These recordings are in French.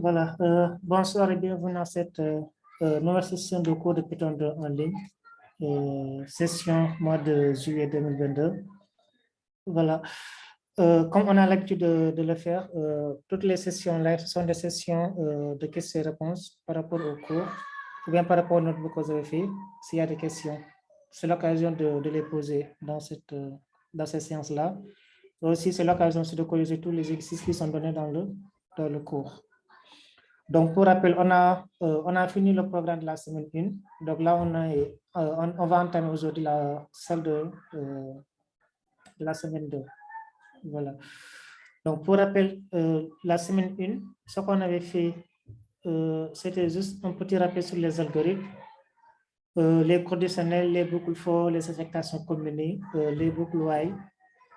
Voilà, bonsoir et bienvenue à cette nouvelle session de cours de Python 2 en ligne, session mois de juillet 2022. Voilà, comme on a l'habitude de le faire, toutes les sessions live sont des sessions de questions et réponses par rapport au cours, ou bien par rapport au notebook que vous avez fait, s'il y a des questions. C'est l'occasion de les poser dans cette séance-là. Aussi, c'est l'occasion de corriger tous les exercices qui sont donnés dans le cours. Donc, pour rappel, on a fini le programme de la semaine 1. Donc là, on va entamer aujourd'hui celle de la semaine 2. Voilà. Donc, pour rappel, la semaine 1, ce qu'on avait fait, c'était juste un petit rappel sur les algorithmes, les conditionnels, les boucles for, les affectations combinées, les boucles while,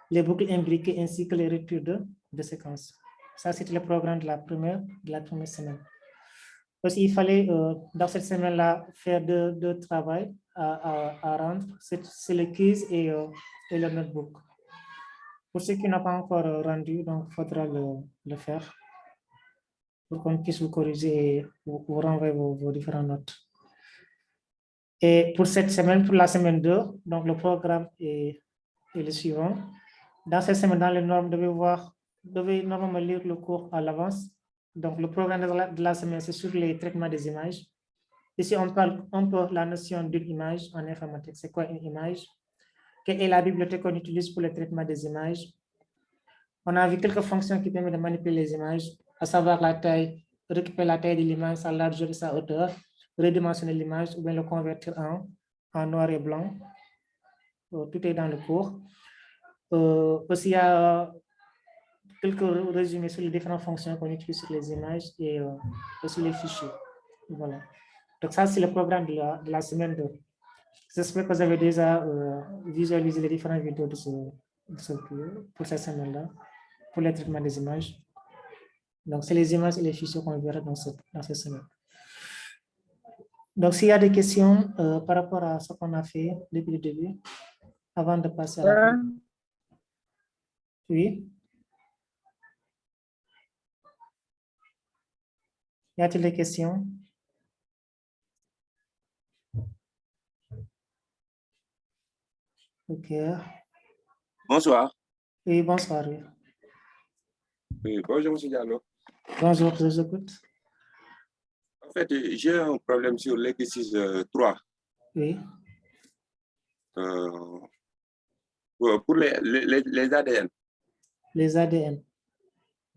les boucles imbriquées ainsi que les ruptures de séquences. Ça, c'était le programme de la première semaine. Aussi, il fallait, dans cette semaine-là, faire deux travaux à rendre. C'est le quiz et le notebook. Pour ceux qui n'ont pas encore rendu, donc il faudra le faire pour qu'on puisse vous corriger et vous renvoyer vos différentes notes. Et pour cette semaine, pour la semaine 2, donc le programme est le suivant. Dans cette semaine, dans les normes, vous devez normalement lire le cours à l'avance. Donc, le programme de la semaine, c'est sur les traitements des images. Ici, on parle un peu de la notion d'une image en informatique. C'est quoi une image? Quelle est la bibliothèque qu'on utilise pour le traitement des images? On a vu quelques fonctions qui permettent de manipuler les images, à savoir la taille, récupérer la taille de l'image, sa largeur et sa hauteur, redimensionner l'image ou bien le convertir en noir et blanc. Tout est dans le cours. Aussi, il y a quelques résumés sur les différentes fonctions qu'on utilise sur les images et aussi les fichiers. Voilà. Donc ça, c'est le programme de la semaine 2. J'espère que vous avez déjà visualisé les différentes vidéos pour cette semaine-là, pour le traitement des images. Donc, c'est les images et les fichiers qu'on verra dans cette semaine. Donc, s'il y a des questions par rapport à ce qu'on a fait depuis le début, avant de passer à la... Oui. Y a-t-il des questions? Ok. Bonsoir. Oui, bonsoir. Oui. Oui, bonjour, M. Diallo. Bonjour, je vous écoute. En fait, j'ai un problème sur l'exercice 3. Oui. Pour les ADN. Les ADN.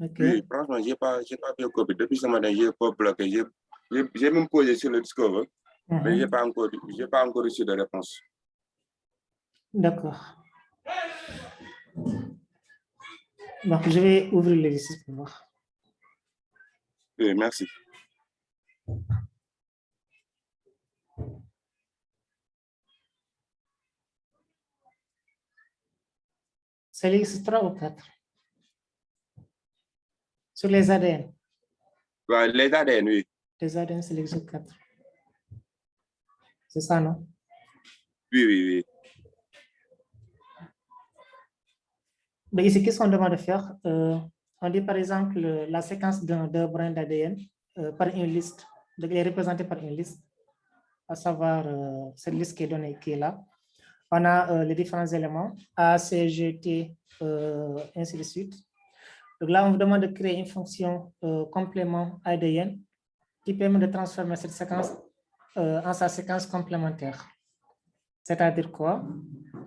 Ok. Oui, franchement, je n'ai pas bien compris. Depuis ce matin, j'ai pas bloqué. J'ai même posé sur le Discover, mais je n'ai pas encore reçu de réponse. D'accord. Donc, je vais ouvrir l'exercice pour voir. Oui, merci. C'est l'exercice 3 ou 4? Sur les ADN. Ouais, les ADN, oui. Les ADN, c'est l'exercice 4. C'est ça, non? Oui, oui, oui. Donc ici, qu'est-ce qu'on demande de faire? On dit par exemple la séquence d'un brin d'ADN par une liste. Donc, elle est représentée par une liste, à savoir cette liste qui est donnée, qui est là. On a les différents éléments, A, C, G, T, ainsi de suite. Donc là, on vous demande de créer une fonction complément ADN qui permet de transformer cette séquence en sa séquence complémentaire. C'est-à-dire quoi?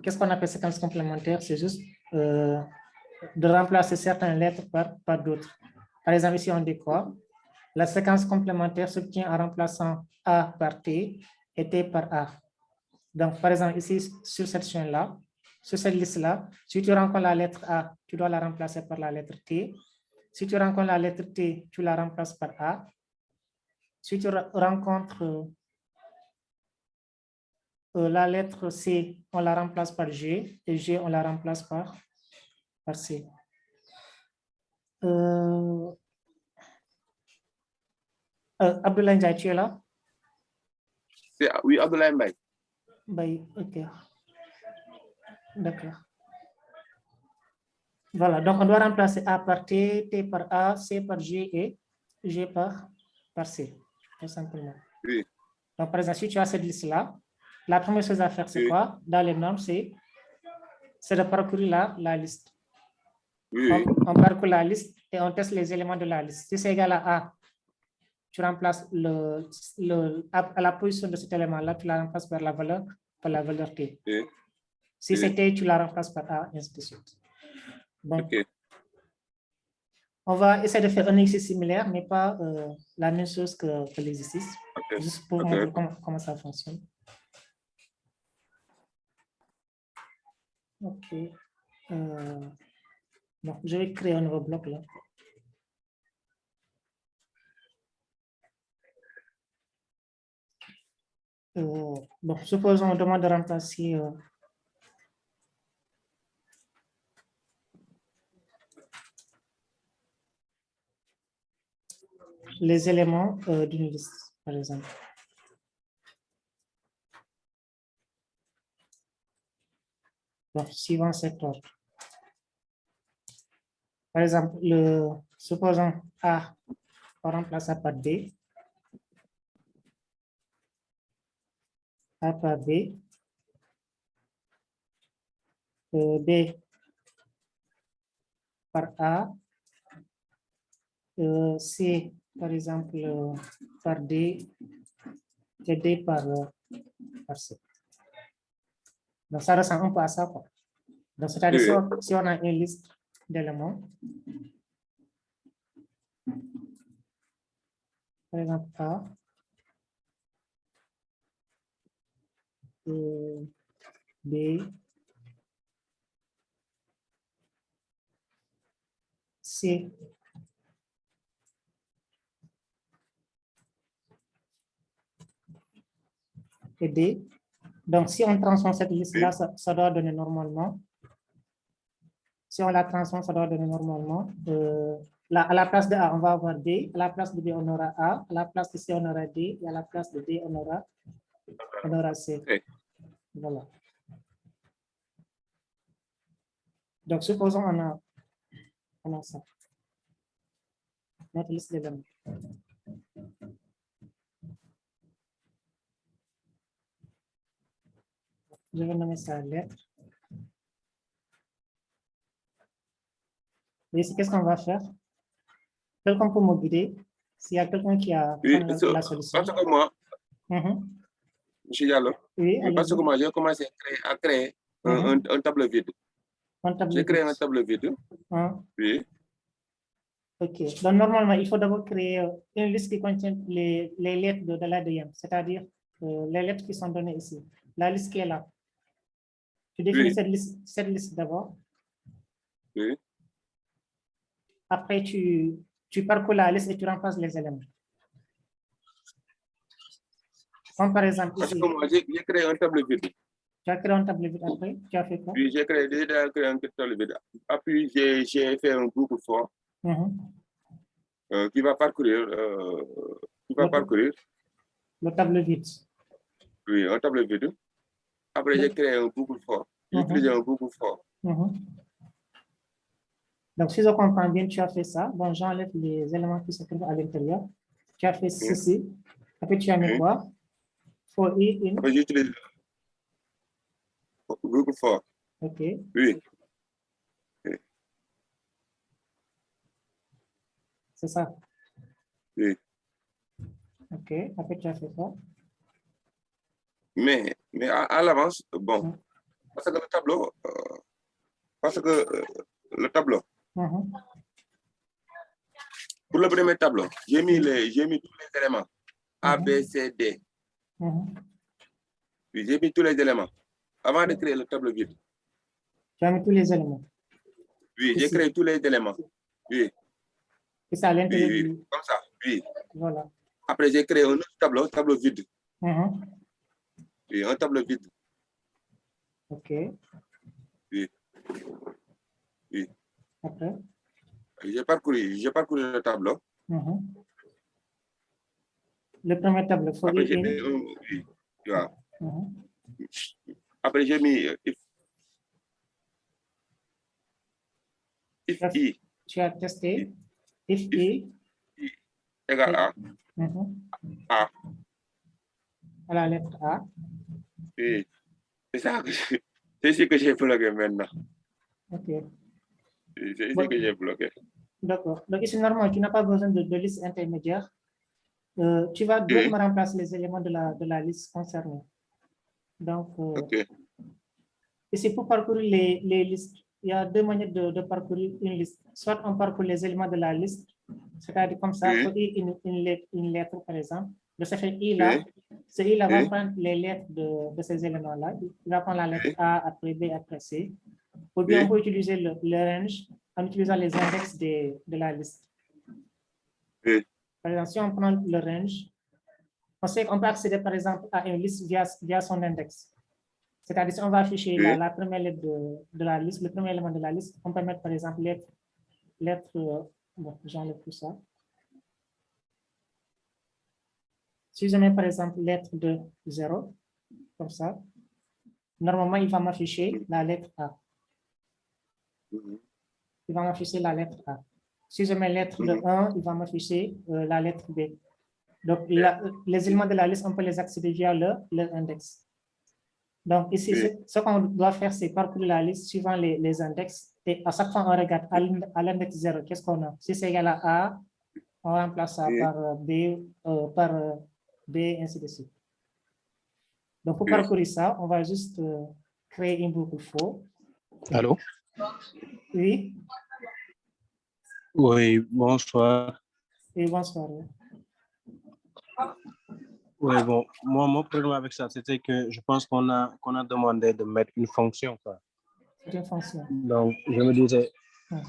Qu'est-ce qu'on appelle séquence complémentaire? C'est juste de remplacer certaines lettres par d'autres. Par exemple, ici, on dit quoi? La séquence complémentaire s'obtient en remplaçant A par T et T par A. Donc, par exemple, ici, sur cette chaîne-là, sur cette liste-là, si tu rencontres la lettre A, tu dois la remplacer par la lettre T. Si tu rencontres la lettre T, tu la remplaces par A. Si tu rencontres la lettre C, on la remplace par G, et G, on la remplace par C. Abdoulaye Ndiaye, tu es là? Oui, Abdoulaye Mbaye. Mbaye, ok. D'accord. Voilà, donc on doit remplacer A par T, T par A, C par G et J par C, tout simplement. Oui. Donc, par exemple, si tu as cette liste-là, la première chose à faire, c'est quoi? Dans les normes, c'est de parcourir la liste. Oui. On parcourt la liste et on teste les éléments de la liste. Si c'est égal à A, tu remplaces à la position de cet élément-là, tu la remplaces par la valeur T. Oui. Si c'est T, tu la remplaces par A, et ainsi de suite. Bon. Okay. On va essayer de faire un exercice similaire, mais pas la même chose que l'exercice, juste pour montrer comment ça fonctionne. OK. Bon, je vais créer un nouveau bloc là. Bon, supposons on demande de remplacer les éléments d'une liste, par exemple. Bon, suivant cet ordre. Par exemple, supposons A, on remplace ça par B. A par B. B par A. C, par exemple, par D. Et D par C. Donc, ça ressemble un peu à ça, quoi. Donc, c'est-à-dire, si on a une liste d'éléments, par exemple, A, B, C, et D. Donc, si on transforme cette liste-là, ça doit donner normalement. Si on la transforme, ça doit donner normalement. Là, à la place de A, on va avoir D. À la place de B, on aura A. À la place de C, on aura D. Et à la place de D, on aura C. Voilà. Donc, supposons on a ça. Notre liste d'éléments. Je vais nommer ça lettre. Et ici, qu'est-ce qu'on va faire? Quelqu'un peut me guider? S'il y a quelqu'un qui a la solution. Parce que moi, monsieur Diallo, oui, parce que moi, j'ai commencé à créer un tableau vide. J'ai créé un tableau vide. Oui. OK. Donc, normalement, il faut d'abord créer une liste qui contient les lettres de l'ADN, c'est-à-dire les lettres qui sont données ici. La liste qui est là. Tu définis cette liste d'abord. Oui. Après, tu parcours la liste et tu remplaces les éléments. Comme par exemple ici. Parce que moi, j'ai créé un tableau vide. Tu as créé un tableau vide après? Tu as fait quoi? Oui, j'ai créé un tableau vide. Puis, j'ai fait un groupe fort qui va parcourir. Le tableau vide. Oui, un tableau vide. Après, j'ai créé un Google Fort. J'ai utilisé un Google Fort. Donc, si je comprends bien, tu as fait ça. Bon, j'enlève les éléments qui se trouvent à l'intérieur. Tu as fait ceci. Après, tu as mis quoi? For i in. Après, j'utilise Google Fort. OK. Oui. C'est ça. Oui. OK. Après, tu as fait quoi? Mais à l'avance, bon, parce que le tableau, pour le premier tableau, j'ai mis tous les éléments A, B, C, D. Puis j'ai mis tous les éléments avant de créer le tableau vide. Tu as mis tous les éléments? Oui, j'ai créé tous les éléments. Oui. Et ça à l'intérieur oui, comme ça, oui. Voilà. Après, j'ai créé un autre tableau vide. Oui, un tableau vide. OK. Oui. Oui. Après? J'ai parcouru le tableau. Le premier tableau, Après, j'ai mis Après, j'ai mis if I. Tu as testé if I. égale à A. À la lettre A. Oui, c'est ça que c'est ce que j'ai bloqué maintenant. Ok. C'est Bon. ce que j'ai bloqué. D'accord. Donc ici, normalement, tu n'as pas besoin de liste intermédiaire. Tu vas directement remplacer les éléments de la liste concernée. Donc, ici, pour parcourir les listes, il y a deux manières de parcourir une liste. Soit on parcourt les éléments de la liste, c'est-à-dire comme ça, une lettre, par exemple. De ce fait, I-là, ce I-là va prendre les lettres de ces éléments-là. Il va prendre la lettre A, après B, après C. Ou bien on peut utiliser le range en utilisant les index de la liste. Par exemple, si on prend le range, on sait qu'on peut accéder, par exemple, à une liste via son index. C'est-à-dire, si on va afficher la première lettre de la liste, le premier élément de la liste, on peut mettre, par exemple, lettre bon, j'enlève tout ça. Si je mets, par exemple, lettre de 0, comme ça, normalement, il va m'afficher la lettre A. Il va m'afficher la lettre A. Si je mets lettre de 1, il va m'afficher la lettre B. Donc, les éléments de la liste, on peut les accéder via leur index. Donc, ici, ce qu'on doit faire, c'est parcourir la liste suivant les index. Et à chaque fois, on regarde à l'index 0, qu'est-ce qu'on a? Si c'est égal à A, on remplace ça par B, ainsi de suite. Donc, pour parcourir ça, on va juste créer une boucle for. Allô? Oui. Oui, bonsoir. Oui, bonsoir. Oui, bon, moi, mon problème avec ça, c'était que je pense qu'on a demandé de mettre une fonction, quoi. C'est une fonction. Donc, je me disais,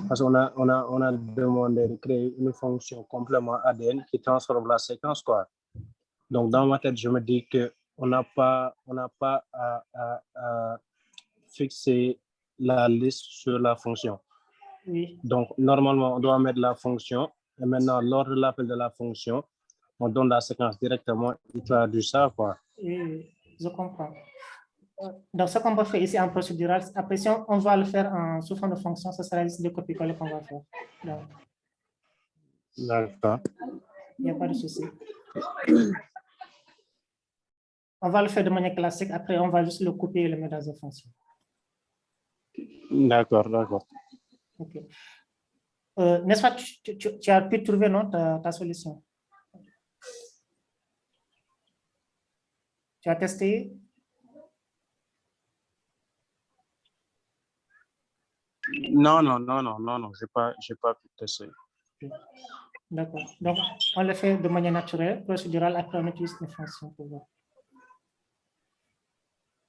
parce qu'on a demandé de créer une fonction complément ADN qui transforme la séquence, quoi. Donc, dans ma tête, je me dis que on n'a pas à fixer la liste sur la fonction. Oui. Donc, normalement, on doit mettre la fonction. Et maintenant, lors de l'appel de la fonction, on donne la séquence directement, il traduit ça, quoi. Oui, je comprends. Donc, ce qu'on va faire ici en procédural, après, si on va le faire sous forme de fonction, ce sera juste de copier-coller qu'on va faire. D'accord. Il n'y a pas de souci. On va le faire de manière classique. Après, on va juste le copier et le mettre dans une fonction. D'accord, d'accord. OK. N'est-ce pas, tu as pu trouver non, ta solution? Tu as testé? Non, j'ai pas pu tester. D'accord. Donc, on le fait de manière naturelle, procédurale, après on utilise une fonction pour voir.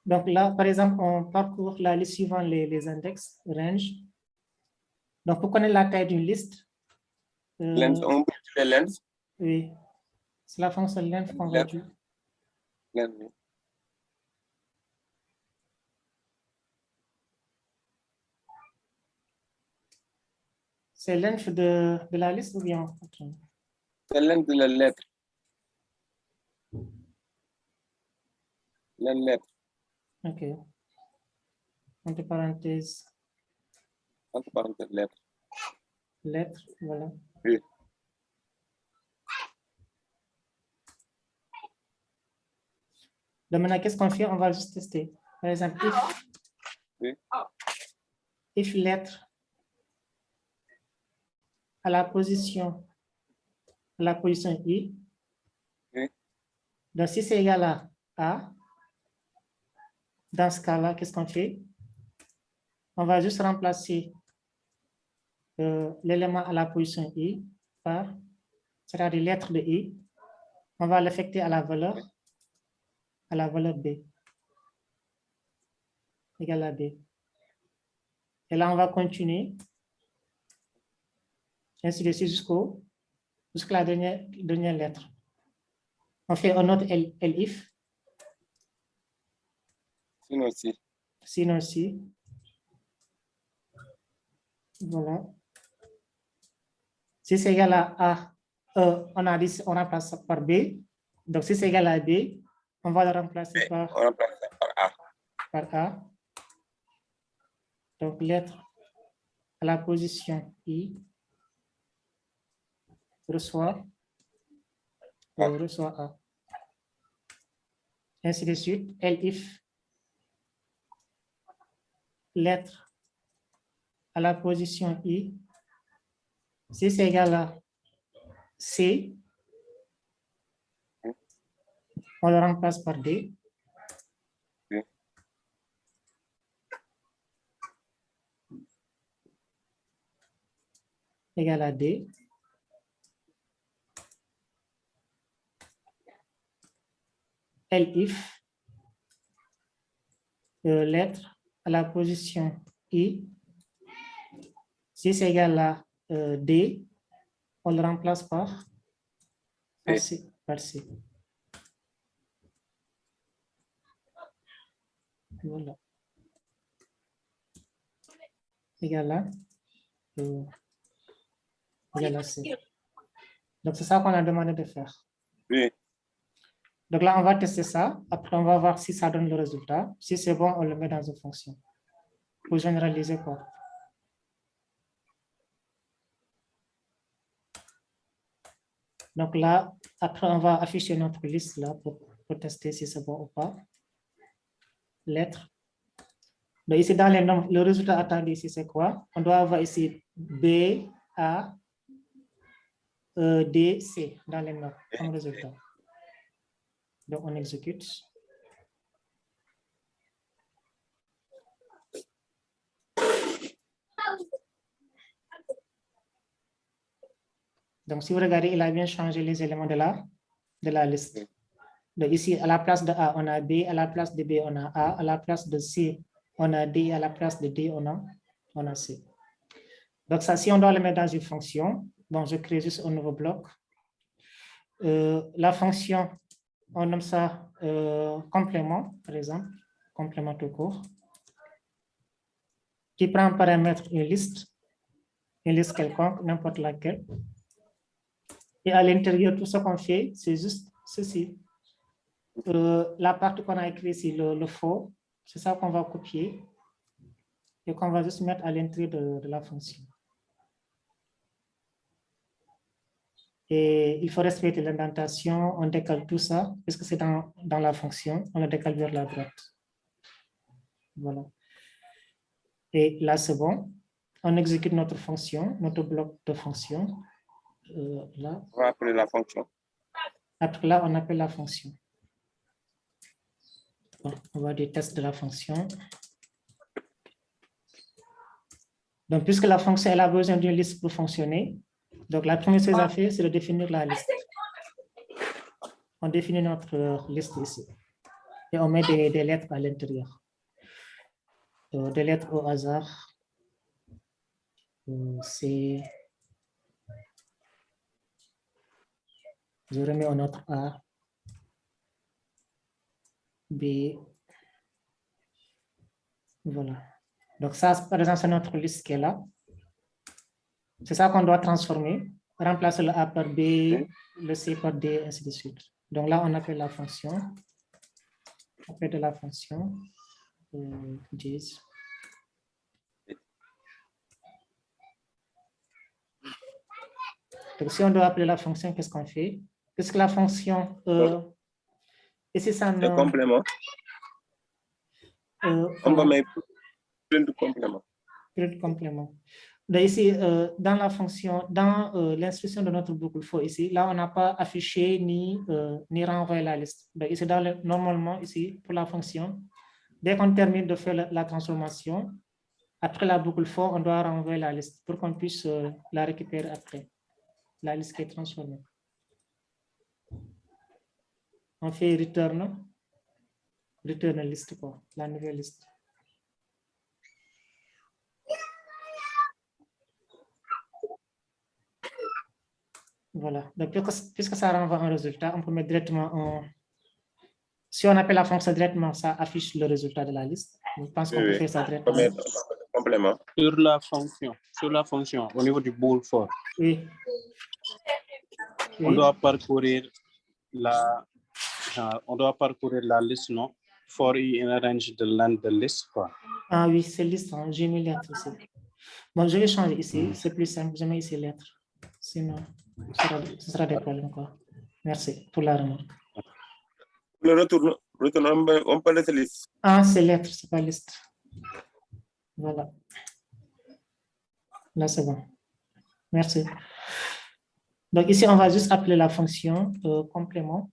Donc là, par exemple, on parcourt la liste suivant les index, range. Donc, pour connaître la taille d'une liste, Lens, on peut utiliser lens. oui, c'est la fonction length qu'on va utiliser. C'est length de la liste ou bien? C'est length de la lettre. La lettre. OK. Entre parenthèses. Entre parenthèses, lettre. Lettre, voilà. Oui. Donc maintenant, qu'est-ce qu'on fait? On va juste tester. Par exemple, if lettre à la position I. Donc, si c'est égal à A, dans ce cas-là, qu'est-ce qu'on fait? On va juste remplacer l'élément à la position I par, c'est-à-dire lettre de I. On va l'affecter à la valeur B. Égale à B. Et là, on va continuer. Ainsi de suite jusqu'à la dernière lettre. On fait un autre elif. Sinon si. Voilà. Si c'est égal à A, on a dit on remplace par B. Donc si c'est égal à B, on va le remplacer par A. Par A. Donc lettre à la position I reçoit reçoit A. Ainsi de suite, elif lettre à la position I, si c'est égal à C, on le remplace par D. Égal à D. Elif lettre à la position I, si c'est égal à D, on le remplace par C. Voilà. Égal à C. Donc, c'est ça qu'on a demandé de faire. Oui. Donc là, on va tester ça. Après, on va voir si ça donne le résultat. Si c'est bon, on le met dans une fonction. Pour généraliser quoi. Donc là, après, on va afficher notre liste là pour tester si c'est bon ou pas. Lettres. Donc ici, dans les nombres, le résultat attendu ici, c'est quoi? On doit avoir ici B, A, D, C dans les nombres comme résultat. Donc, on exécute. Donc, si vous regardez, il a bien changé les éléments de la liste. Donc, ici, à la place de A, on a B, à la place de B, on a A, à la place de C, on a D, à la place de D, on a C. Donc, ça, si on doit le mettre dans une fonction, bon, je crée juste un nouveau bloc. La fonction, on nomme ça complément, par exemple, complément tout court, qui prend en paramètre une liste quelconque, n'importe laquelle. Et à l'intérieur, tout ce qu'on fait, c'est juste ceci. La partie qu'on a écrite ici, le faux, c'est ça qu'on va copier et qu'on va juste mettre à l'intérieur de la fonction. Et il faut respecter l'indentation, on décale tout ça, puisque c'est dans la fonction, on le décale vers la droite. Voilà. Et là, c'est bon. On exécute notre fonction, notre bloc de fonction. Là. On va appeler la fonction. Après là, on appelle la fonction. Bon, on va dire test de la fonction. Donc, puisque la fonction elle a besoin d'une liste pour fonctionner, donc la première chose à faire, c'est de définir la liste. On définit notre liste ici. Et on met des lettres à l'intérieur. Des lettres au hasard. C. Je remets un autre A. B. Voilà. Donc ça, par exemple, c'est notre liste qui est là. C'est ça qu'on doit transformer. Remplacer le A par B, le C par D, ainsi de suite. Donc là, on appelle la fonction. On fait de la fonction. 10. Donc si on doit appeler la fonction, qu'est-ce qu'on fait? Qu'est-ce que la fonction... ici, ça Le complément. On va mettre plein de compléments. Plein de compléments. Donc ici, dans la fonction, dans l'instruction de notre boucle for ici, là, on n'a pas affiché ni renvoyé la liste. Donc ici, normalement, ici, pour la fonction, dès qu'on termine de faire la transformation, après la boucle for, on doit renvoyer la liste pour qu'on puisse la récupérer après, la liste qui est transformée. On fait return liste, quoi, la nouvelle liste. Voilà. Donc, puisque ça renvoie un résultat, on peut mettre directement si on appelle la fonction directement, ça affiche le résultat de la liste. Je pense qu'on peut faire ça directement. Complément. Sur la fonction, au niveau du bool for. Oui. On doit parcourir la liste, non? For in arrange the length the list, quoi. Ah oui, c'est liste, hein. J'ai mis lettre ici. Bon, je vais changer ici, c'est plus simple, je mets ici lettre. Sinon, ce sera des problèmes, quoi. Merci pour la remarque. Le retour, on peut laisser liste. Ah, c'est lettre, c'est pas liste. Voilà. Là, c'est bon. Merci. Donc ici, on va juste appeler la fonction complément.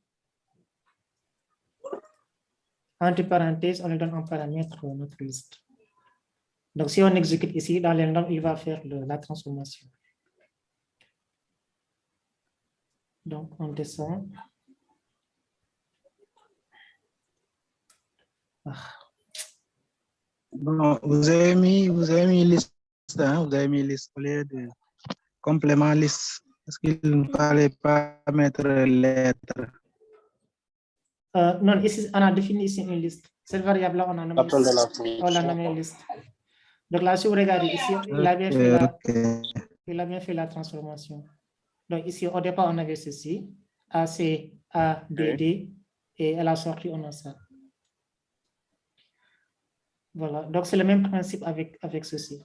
Entre parenthèses, on lui donne un paramètre notre liste. Donc si on exécute ici, dans les normes, il va faire la transformation. Donc on descend. Ah. Bon, vous avez mis liste, hein? Vous avez mis liste au lieu de complément liste. Est-ce qu'il ne fallait pas mettre lettre? Non, ici, on a défini ici une liste. Cette variable-là, on a nommé L'appel de la liste. On l'a nommé fonction. liste. Donc là, si vous regardez ici, il a bien fait la transformation. Donc ici, au départ, on avait ceci, AC, A, D, D, et elle a sorti, on a ça. Voilà, donc c'est le même principe avec ceci.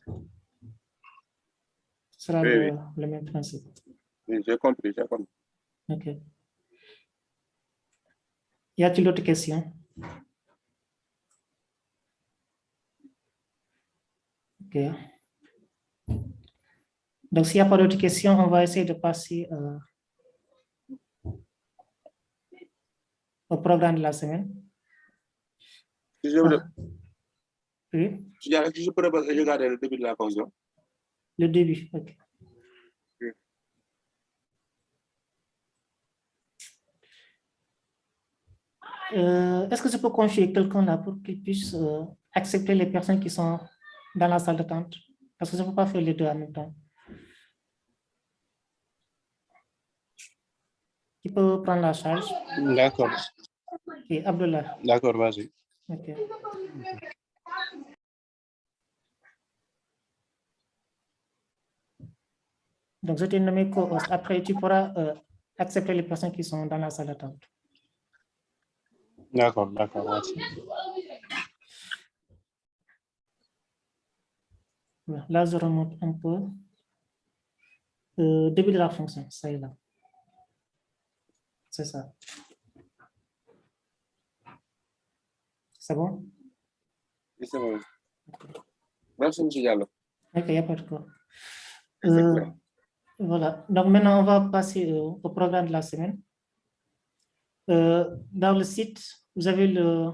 Ce sera le même principe. Oui, j'ai compris, j'ai compris. OK. Y a-t-il d'autres questions? OK. Donc, s'il n'y a pas d'autres questions, on va essayer de passer au programme de la semaine. Si je, Oui. je peux regarder le début de la fonction. Le début, OK. Oui. Est-ce que je peux confier quelqu'un là pour qu'il puisse accepter les personnes qui sont dans la salle d'attente? Parce que je ne peux pas faire les deux en même temps. Qui peut prendre la charge? D'accord. OK, Abdullah. D'accord, vas-y. OK. Donc, je t'ai nommé co-host. Après, tu pourras accepter les personnes qui sont dans la salle d'attente. D'accord, d'accord, merci. Là, je remonte un peu. Début de la fonction, ça est là. C'est ça. C'est bon? Oui, c'est bon. Merci, M. Diallo. OK, il n'y a pas de quoi. Exactement. Voilà. Donc, maintenant, on va passer au programme de la semaine. Dans le site, vous avez le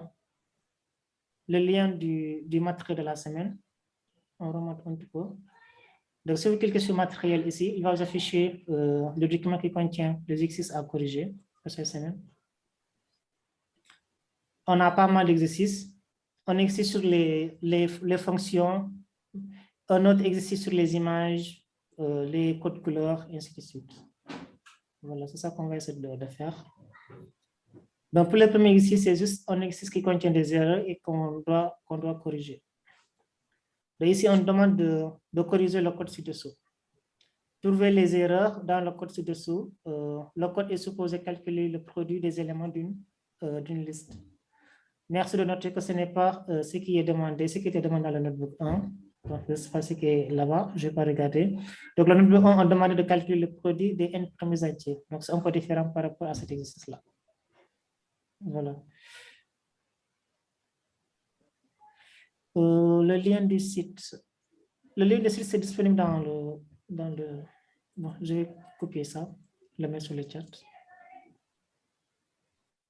lien du matériel de la semaine. On remonte un petit peu. Donc, si vous cliquez sur matériel ici, il va vous afficher le document qui contient les exercices à corriger pour cette semaine. On a pas mal d'exercices. Un exercice sur les fonctions, un autre exercice sur les images, les codes couleurs, et ainsi de suite. Voilà, c'est ça qu'on va essayer de faire. Donc, pour le premier exercice, c'est juste un exercice qui contient des erreurs et qu'on doit corriger. Donc, ici, on demande de corriger le code ci-dessous. Trouver les erreurs dans le code ci-dessous. Le code est supposé calculer le produit des éléments d'une liste. Merci de noter que ce n'est pas ce qui est demandé, ce qui était demandé dans le notebook 1. Donc, c'est pas ce qui est là-bas, je ne vais pas regarder. Donc, le notebook 1, on demande de calculer le produit des n premiers entiers. Donc, c'est un peu différent par rapport à cet exercice-là. Voilà. Le lien du site. Le lien du site, c'est disponible dans le... Bon, je vais copier ça, le mettre sur le chat.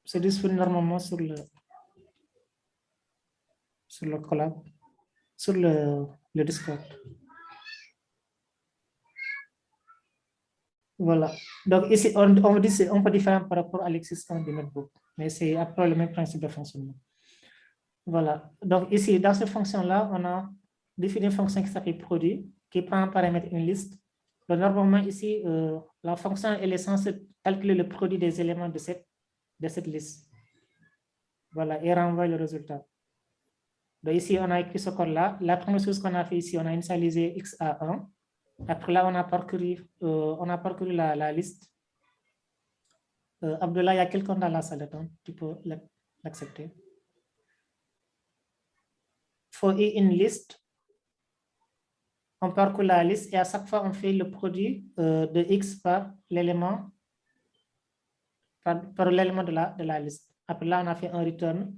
C'est disponible normalement sur le collab, sur le Discord. Voilà. Donc ici, on dit c'est un peu différent par rapport à l'existence du notebook, mais c'est après le même principe de fonctionnement. Voilà. Donc ici, dans cette fonction-là, on a défini une fonction qui s'appelle produit, qui prend en paramètre une liste. Donc, normalement, ici, la fonction elle est censée calculer le produit des éléments de cette liste. Voilà, et renvoie le résultat. Donc ici, on a écrit ce code-là. La première chose qu'on a fait ici, on a initialisé x à 1. Après là, on a parcouru la liste. Abdullah, il y a quelqu'un dans la salle d'attente. Tu peux l'accepter. For une liste, on parcourt la liste et à chaque fois, on fait le produit de x par l'élément par l'élément de la liste. Après là, on a fait un return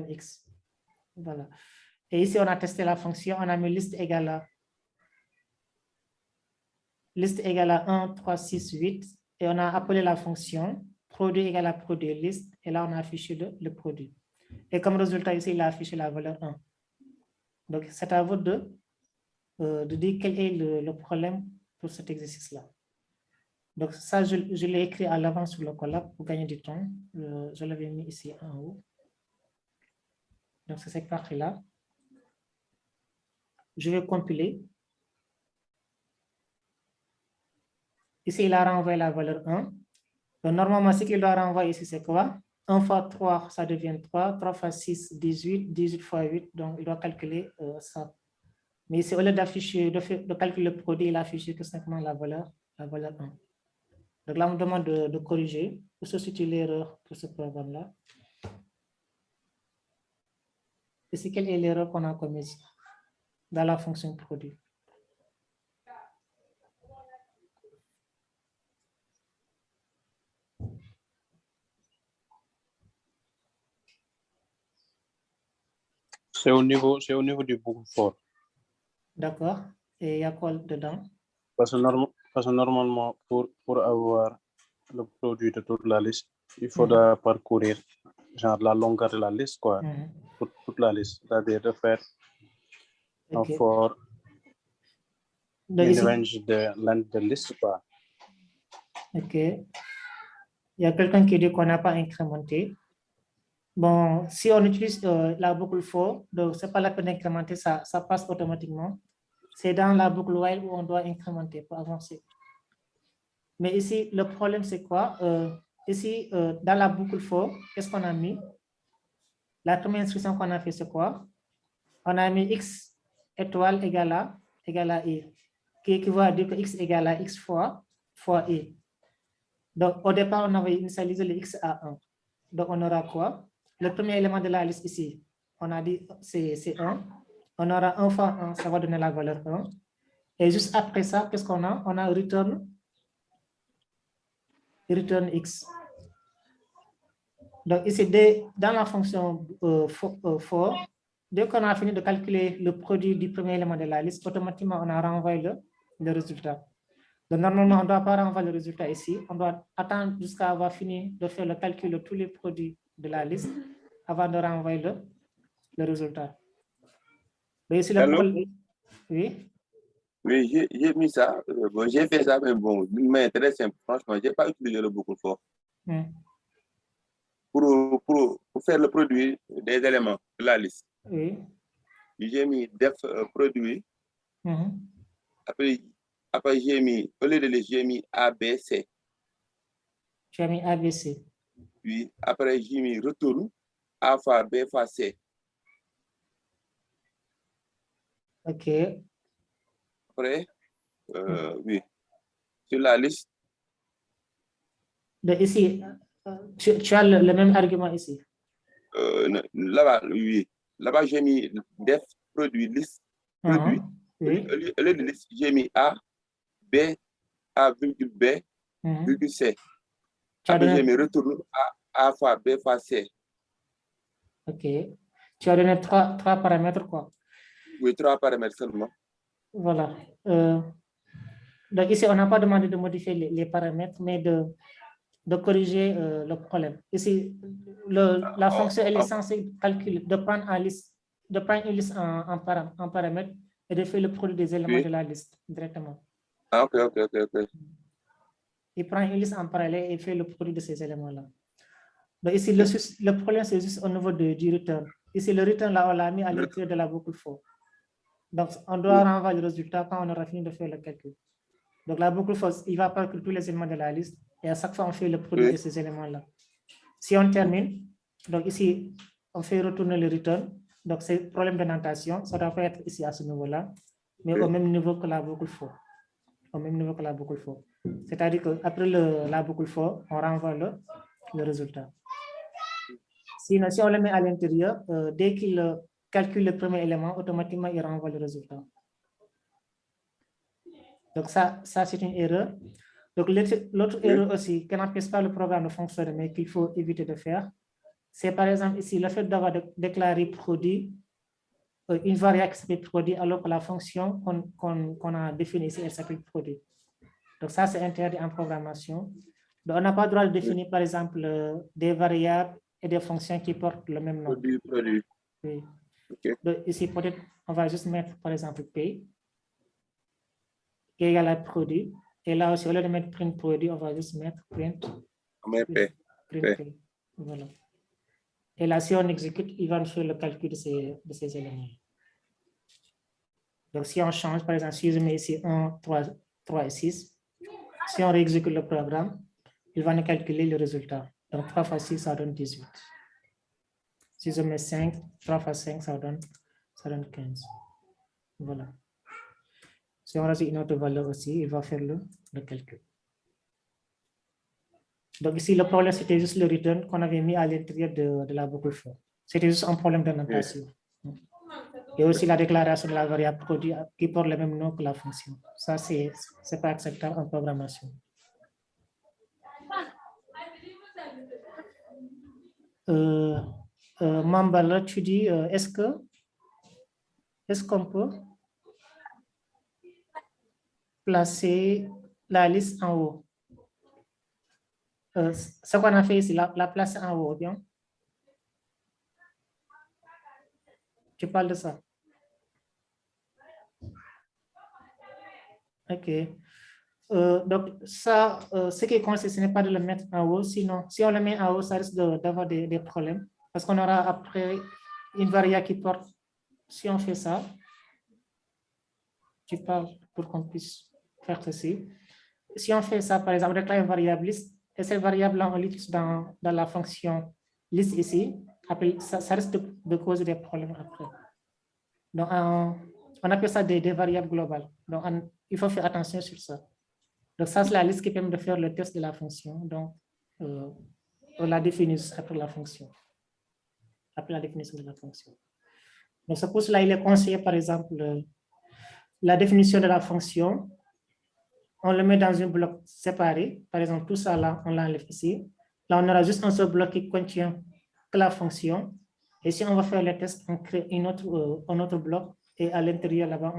X. Voilà. Et ici, on a testé la fonction, on a mis liste égale à 1, 3, 6, 8. Et on a appelé la fonction produit égale à produit liste. Et là, on a affiché le produit. Et comme résultat, ici, il a affiché la valeur 1. Donc, c'est à vous de dire quel est le problème pour cet exercice-là. Donc, ça, je l'ai écrit à l'avance sur le Colab pour gagner du temps. Je l'avais mis ici en haut. Donc, c'est cette partie-là. Je vais compiler. Ici, il a renvoyé la valeur 1. Donc, normalement, ce qu'il doit renvoyer ici, c'est quoi? 1 fois 3, ça devient 3. 3 fois 6, 18. 18 fois 8, donc il doit calculer ça. Mais ici, au lieu d'afficher, de calculer le produit, il a affiché tout simplement la valeur 1. Donc là, on me demande de corriger. Où se situe l'erreur pour ce programme-là? Ici, quelle est l'erreur qu'on a commise dans la fonction produit? C'est au niveau du boucle for. D'accord. Et il y a quoi dedans? Parce que normalement, pour avoir le produit de toute la liste, il faudra parcourir genre la longueur de la liste, quoi, pour toute la liste, c'est-à-dire de faire un for une range de length de liste, quoi. Ok. Il y a quelqu'un qui dit qu'on n'a pas incrémenté. Bon, si on utilise la boucle for, donc ce n'est pas la peine d'incrémenter, ça passe automatiquement. C'est dans la boucle while où on doit incrémenter pour avancer. Mais ici, le problème, c'est quoi? Ici, dans la boucle for, qu'est-ce qu'on a mis? La première instruction qu'on a fait, c'est quoi? On a mis x étoile égale à i, qui équivaut à dire que x égale à x fois i. Donc, au départ, on avait initialisé le x à 1. Donc, on aura quoi? Le premier élément de la liste ici, on a dit c'est 1. On aura 1 fois 1, ça va donner la valeur 1. Et juste après ça, qu'est-ce qu'on a? On a return x. Donc, ici, dans la fonction for, dès qu'on a fini de calculer le produit du premier élément de la liste, automatiquement, on a renvoyé le résultat. Donc, normalement, on ne doit pas renvoyer le résultat ici. On doit attendre jusqu'à avoir fini de faire le calcul de tous les produits de la liste avant de renvoyer le résultat. Mais ici, le problème... Oui. Oui, j'ai mis ça. Bon, j'ai fait ça, mais bon, d'une manière très simple. Franchement, je n'ai pas utilisé le boucle for. Pour faire le produit des éléments de la liste. Oui. J'ai mis def produit. Après j'ai mis, au lieu de liste, j'ai mis ABC. Tu as mis ABC. Puis après j'ai mis retour A fois B fois C. OK. Après, oui, sur la liste. Donc ici, tu as le même argument ici. Là-bas, oui. Là-bas, j'ai mis def produit liste. Produit. Oui. Au lieu de liste, j'ai mis A, B, A virgule B, virgule C. Après, j'ai mis retour A fois B fois C. OK. Tu as donné trois paramètres, quoi. Oui, 3 paramètres seulement. Voilà. Donc ici, on n'a pas demandé de modifier les paramètres, mais de corriger le problème. Ici, la fonction, elle est censée calculer, de prendre une liste en paramètres et de faire le produit des éléments de la liste directement. Ah, ok. Il prend une liste en parallèle et fait le produit de ces éléments-là. Donc ici, le problème, c'est juste au niveau du return. Ici, le return, là, on l'a mis à l'intérieur de la boucle for. Donc, on doit renvoyer le résultat quand on aura fini de faire le calcul. Donc, la boucle for, il va calculer tous les éléments de la liste et à chaque fois, on fait le produit de ces éléments-là. Si on termine, donc ici, on fait retourner le return. Donc, c'est problème de notation. Ça doit pas être ici à ce niveau-là, mais au même niveau que la boucle for. Au même niveau que la boucle for. C'est-à-dire qu'après la boucle for, on renvoie le résultat. Sinon, si on le met à l'intérieur, dès qu'il calcule le premier élément, automatiquement, il renvoie le résultat. Donc ça c'est une erreur. Donc, l'autre erreur aussi, qui n'empêche pas le programme de fonctionner, mais qu'il faut éviter de faire, c'est par exemple ici le fait d'avoir déclaré produit, une variable qui s'appelle produit, alors que la fonction qu'on a définie ici, elle s'appelle produit. Donc, ça, c'est interdit en programmation. Donc, on n'a pas le droit de définir, par exemple, des variables et des fonctions qui portent le même nom. Produit. Oui. OK. Donc, ici, peut-être, on va juste mettre, par exemple, P, qui est égal à produit. Et là aussi, au lieu de mettre print produit, on va juste mettre print. P. P. Voilà. Et là, si on exécute, il va nous faire le calcul de ces éléments. Donc, si on change, par exemple, si je mets ici 1, 3 et 6, si on réexécute le programme, il va nous calculer le résultat. Donc, 3 fois 6, ça donne 18. Si je mets 5, 3 fois 5, ça donne 15. Voilà. Si on rajoute une autre valeur aussi, il va faire le calcul. Donc ici, le problème, c'était juste le return qu'on avait mis à l'intérieur de la boucle for. C'était juste un problème de notation. Et aussi la déclaration de la variable produit qui porte le même nom que la fonction. Ça, c'est pas acceptable en programmation. Mambala, tu dis, est-ce qu'on peut placer la liste en haut? Ce qu'on a fait ici, la placer en haut, bien? Tu parles de ça? OK. Donc, ça, ce qui consiste, ce n'est pas de le mettre en haut, sinon, si on le met en haut, ça risque d'avoir des problèmes, parce qu'on aura après une variable qui porte, si on fait ça, tu parles pour qu'on puisse faire ceci. Si on fait ça, par exemple, on déclare une variable liste, et cette variable-là, on l'utilise dans la fonction liste ici, ça risque de causer des problèmes après. Donc, on appelle ça des variables globales. Donc, il faut faire attention sur ça. Donc, ça, c'est la liste qui permet de faire le test de la fonction. Donc, on la définit après la fonction. Après la définition de la fonction. Donc, c'est pour cela il est conseillé, par exemple, la définition de la fonction. On le met dans un bloc séparé. Par exemple, tout ça là, on l'enlève ici. Là, on aura juste un seul bloc qui contient que la fonction. Et si on va faire le test, on crée un autre bloc. Et à l'intérieur, là-bas,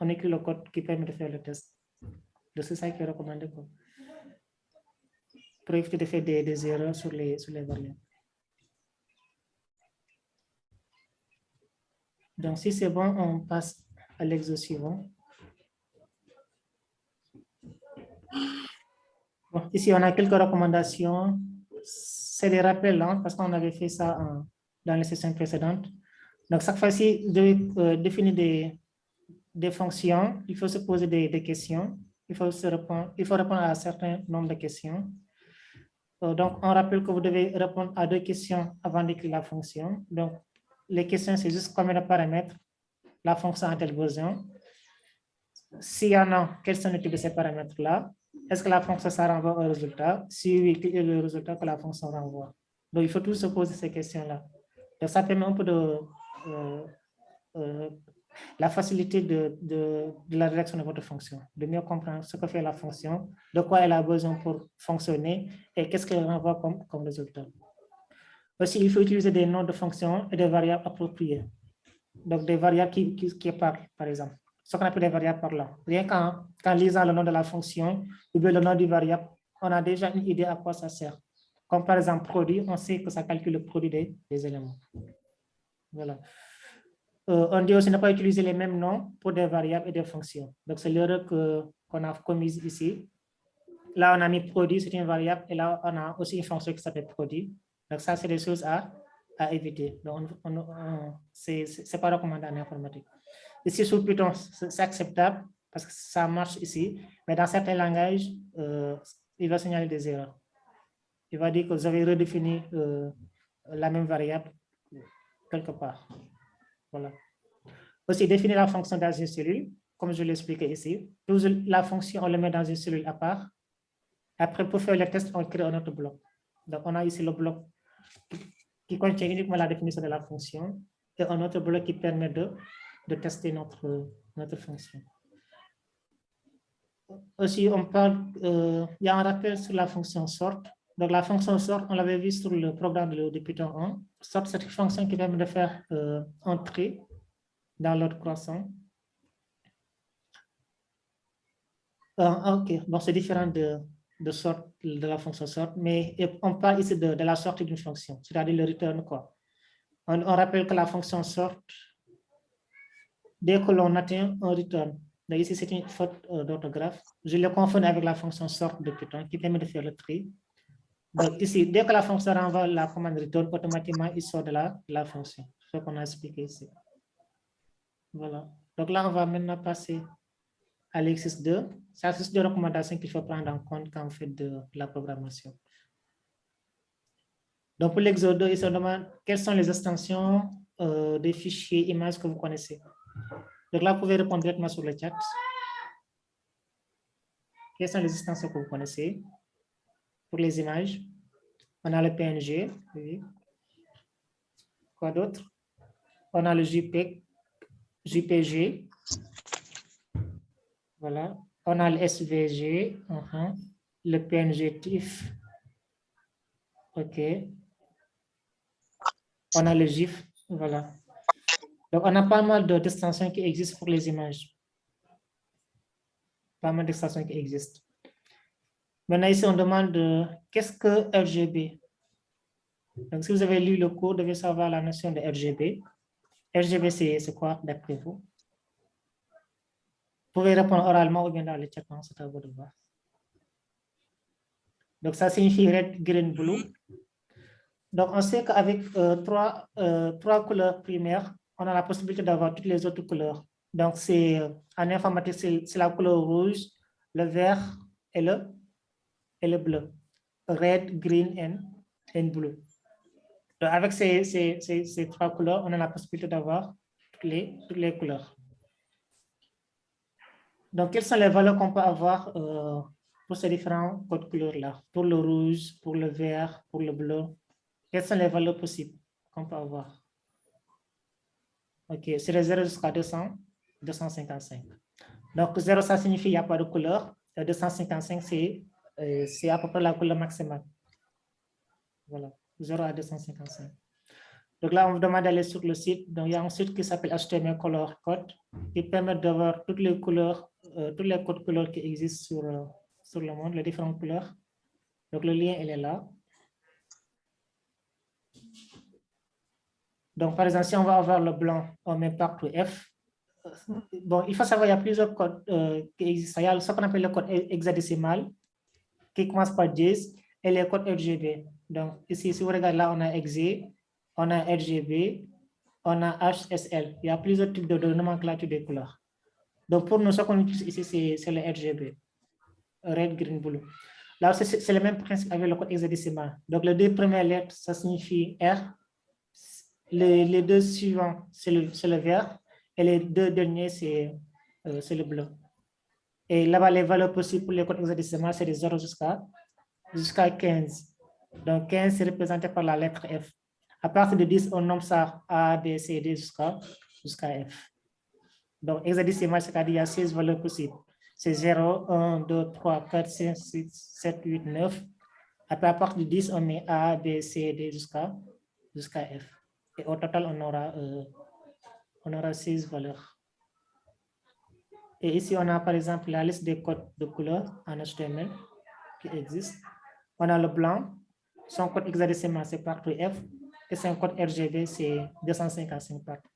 on écrit le code qui permet de faire le test. Donc, c'est ça qui est recommandé pour éviter de faire des erreurs sur les variables. Donc, si c'est bon, on passe à l'exo suivant. Bon, ici, on a quelques recommandations. C'est des rappels, hein, parce qu'on avait fait ça dans les sessions précédentes. Donc, chaque fois-ci, de définir des fonctions, il faut se poser des questions. Il faut répondre à un certain nombre de questions. Donc, on rappelle que vous devez répondre à 2 questions avant d'écrire la fonction. Donc, les questions, c'est juste combien de paramètres la fonction a-t-elle besoin? S'il y en a, quels sont les types de ces paramètres-là? Est-ce que la fonction, ça renvoie au résultat? Si oui, quel est le résultat que la fonction renvoie? Donc, il faut tous se poser ces questions-là. Donc, ça permet un peu de la facilité de la rédaction de votre fonction, de mieux comprendre ce que fait la fonction, de quoi elle a besoin pour fonctionner et qu'est-ce qu'elle renvoie comme résultat. Aussi, il faut utiliser des noms de fonctions et des variables appropriées. Donc, des variables qui parlent, par exemple. Ce qu'on appelle des variables parlantes. Rien qu'en lisant le nom de la fonction ou bien le nom du variable, on a déjà une idée à quoi ça sert. Comme par exemple, produit, on sait que ça calcule le produit des éléments. Voilà. On dit aussi ne pas utiliser les mêmes noms pour des variables et des fonctions. Donc, c'est l'erreur qu'on a commise ici. Là, on a mis produit, c'est une variable, et là, on a aussi une fonction qui s'appelle produit. Donc, ça, c'est des choses à éviter. Donc, c'est pas recommandé en informatique. Ici, sur Python, c'est acceptable parce que ça marche ici, mais dans certains langages, il va signaler des erreurs. Il va dire que vous avez redéfini la même variable quelque part. Voilà. Aussi, définir la fonction dans une cellule, comme je l'ai expliqué ici. La fonction, on le met dans une cellule à part. Après, pour faire le test, on crée un autre bloc. Donc, on a ici le bloc qui contient uniquement la définition de la fonction et un autre bloc qui permet de tester notre fonction. aussi, on parle, il y a un rappel sur la fonction sort. Donc, la fonction sort, on l'avait vu sur le programme de Python 1. Sort, c'est une fonction qui permet de faire entrer dans l'ordre croissant. OK, bon, c'est différent de sort, de la fonction sort, mais on parle ici de la sortie d'une fonction, c'est-à-dire le return quoi. On rappelle que la fonction sort, dès que l'on atteint un return, donc ici c'est une faute d'orthographe, je le confonds avec la fonction sort de Python qui permet de faire le tri. Donc ici, dès que la fonction renvoie la commande return, automatiquement il sort de la fonction, c'est ce qu'on a expliqué ici. Voilà, donc là on va maintenant passer à l'exercice 2. C'est l'exercice de recommandation qu'il faut prendre en compte quand on fait de la programmation. Donc, pour l'exercice 2, il se demande quelles sont les extensions des fichiers images que vous connaissez. Donc là, vous pouvez répondre directement sur le chat. Quelles sont les extensions que vous connaissez pour les images? On a le PNG. Oui. Quoi d'autre? On a le JPEG, JPG. Voilà. On a le SVG, le PNG TIFF. OK. On a le GIF. Voilà. Donc, on a pas mal d'extensions qui existent pour les images. Pas mal d'extensions qui existent. Maintenant, ici, on demande qu'est-ce que RGB? Donc, si vous avez lu le cours, vous devez savoir la notion de RGB. RGB, c'est quoi d'après vous? Vous pouvez répondre oralement ou bien dans le chat, c'est à vous de voir. Donc, ça signifie red, green, blue. Donc, on sait qu'avec trois couleurs primaires, on a la possibilité d'avoir toutes les autres couleurs. Donc, en informatique, c'est la couleur rouge, le vert et le bleu. Red, green and blue. Donc, avec ces trois couleurs, on a la possibilité d'avoir toutes les couleurs. Donc, quelles sont les valeurs qu'on peut avoir pour ces différents codes couleurs-là? Pour le rouge, pour le vert, pour le bleu. Quelles sont les valeurs possibles qu'on peut avoir? OK, c'est de 0 jusqu'à 200, 255. Donc, 0, ça signifie qu'il n'y a pas de couleur. 255, c'est à peu près la couleur maximale. Voilà, 0 à 255. Donc là, on vous demande d'aller sur le site. Donc, il y a un site qui s'appelle HTML Color Code qui permet d'avoir toutes les couleurs, tous les codes couleurs qui existent sur le monde, les différentes couleurs. Donc, le lien, il est là. Donc, par exemple, si on va avoir le blanc, on met partout F. Bon, il faut savoir qu'il y a plusieurs codes qui existent. Il y a ce qu'on appelle le code hexadécimal qui commence par 10 et les codes RGB. Donc, ici, si vous regardez là, on a HEXE, on a RGB, on a HSL. Il y a plusieurs types de nomenclature des couleurs. Donc, pour nous, ce qu'on utilise ici, c'est le RGB, red, green, blue. Là, c'est le même principe avec le code hexadécimal. Donc, les deux premières lettres, ça signifie R. Les deux suivants, c'est le vert. Et les deux derniers, c'est le bleu. Et là-bas, les valeurs possibles pour les codes hexadécimales, c'est de 0 jusqu'à 15. Donc, 15, c'est représenté par la lettre F. À partir de 10, on nomme ça A, B, C, D jusqu'à F. Donc, hexadécimal, c'est-à-dire qu'il y a 16 valeurs possibles. C'est 0, 1, 2, 3, 4, 5, 6, 7, 8, 9. Après, à partir de 10, on met A, B, C, D jusqu'à F. Et au total, on aura 16 valeurs. Et ici, on a par exemple la liste des codes de couleurs en HTML qui existent. On a le blanc, son code hexadécimal, c'est partout F, et son code RGB, c'est 255 partout.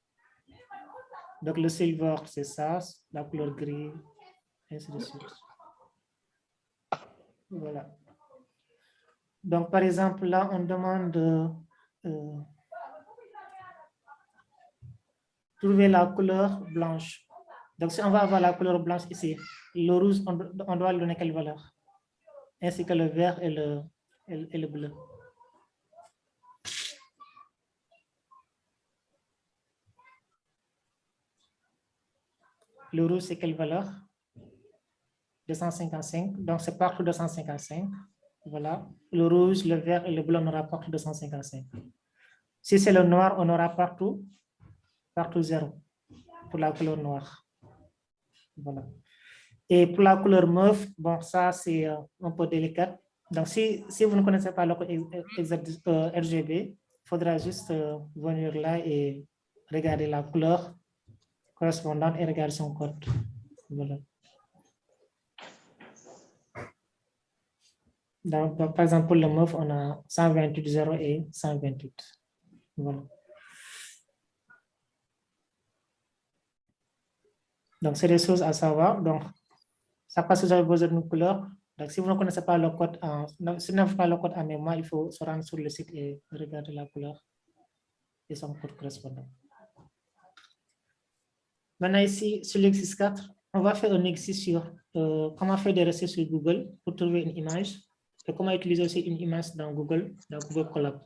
Donc, le silver, c'est ça, la couleur gris, et ainsi de suite. Voilà. Donc, par exemple, là, on demande de trouver la couleur blanche. Donc, si on va avoir la couleur blanche ici, le rouge, on doit lui donner quelle valeur? Ainsi que le vert et le bleu. Le rouge, c'est quelle valeur? 255. Donc, c'est partout 255. Voilà. Le rouge, le vert et le bleu, on aura partout 255. Si c'est le noir, on aura partout 0 pour la couleur noire. Voilà. Et pour la couleur mauve, bon, ça, c'est un peu délicat. Donc, si vous ne connaissez pas le code exact RGB, il faudra juste venir là et regarder la couleur correspondante et regarder son code. Voilà. Donc, par exemple, pour le mauve, on a 128.0 et 128. Voilà. Donc, c'est des choses à savoir. Donc, ça passe que vous avez besoin d'une couleur. Donc, si vous ne connaissez pas le code en mémoire, il faut se rendre sur le site et regarder la couleur et son code correspondant. Maintenant, ici, sur l'exercice 4, on va faire un exercice sur comment faire des recherches sur Google pour trouver une image et comment utiliser aussi une image dans Google Colab.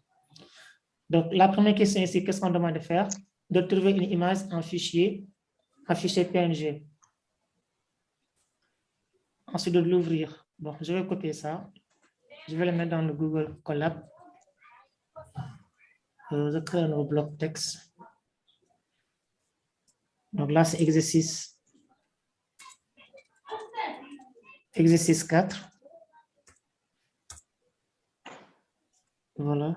Donc, la première question ici, qu'est-ce qu'on demande de faire? De trouver une image en fichier PNG. Ensuite, de l'ouvrir. Bon, je vais copier ça. Je vais le mettre dans le Google Colab. Je crée un nouveau bloc texte. Donc là, c'est exercice 4. Voilà.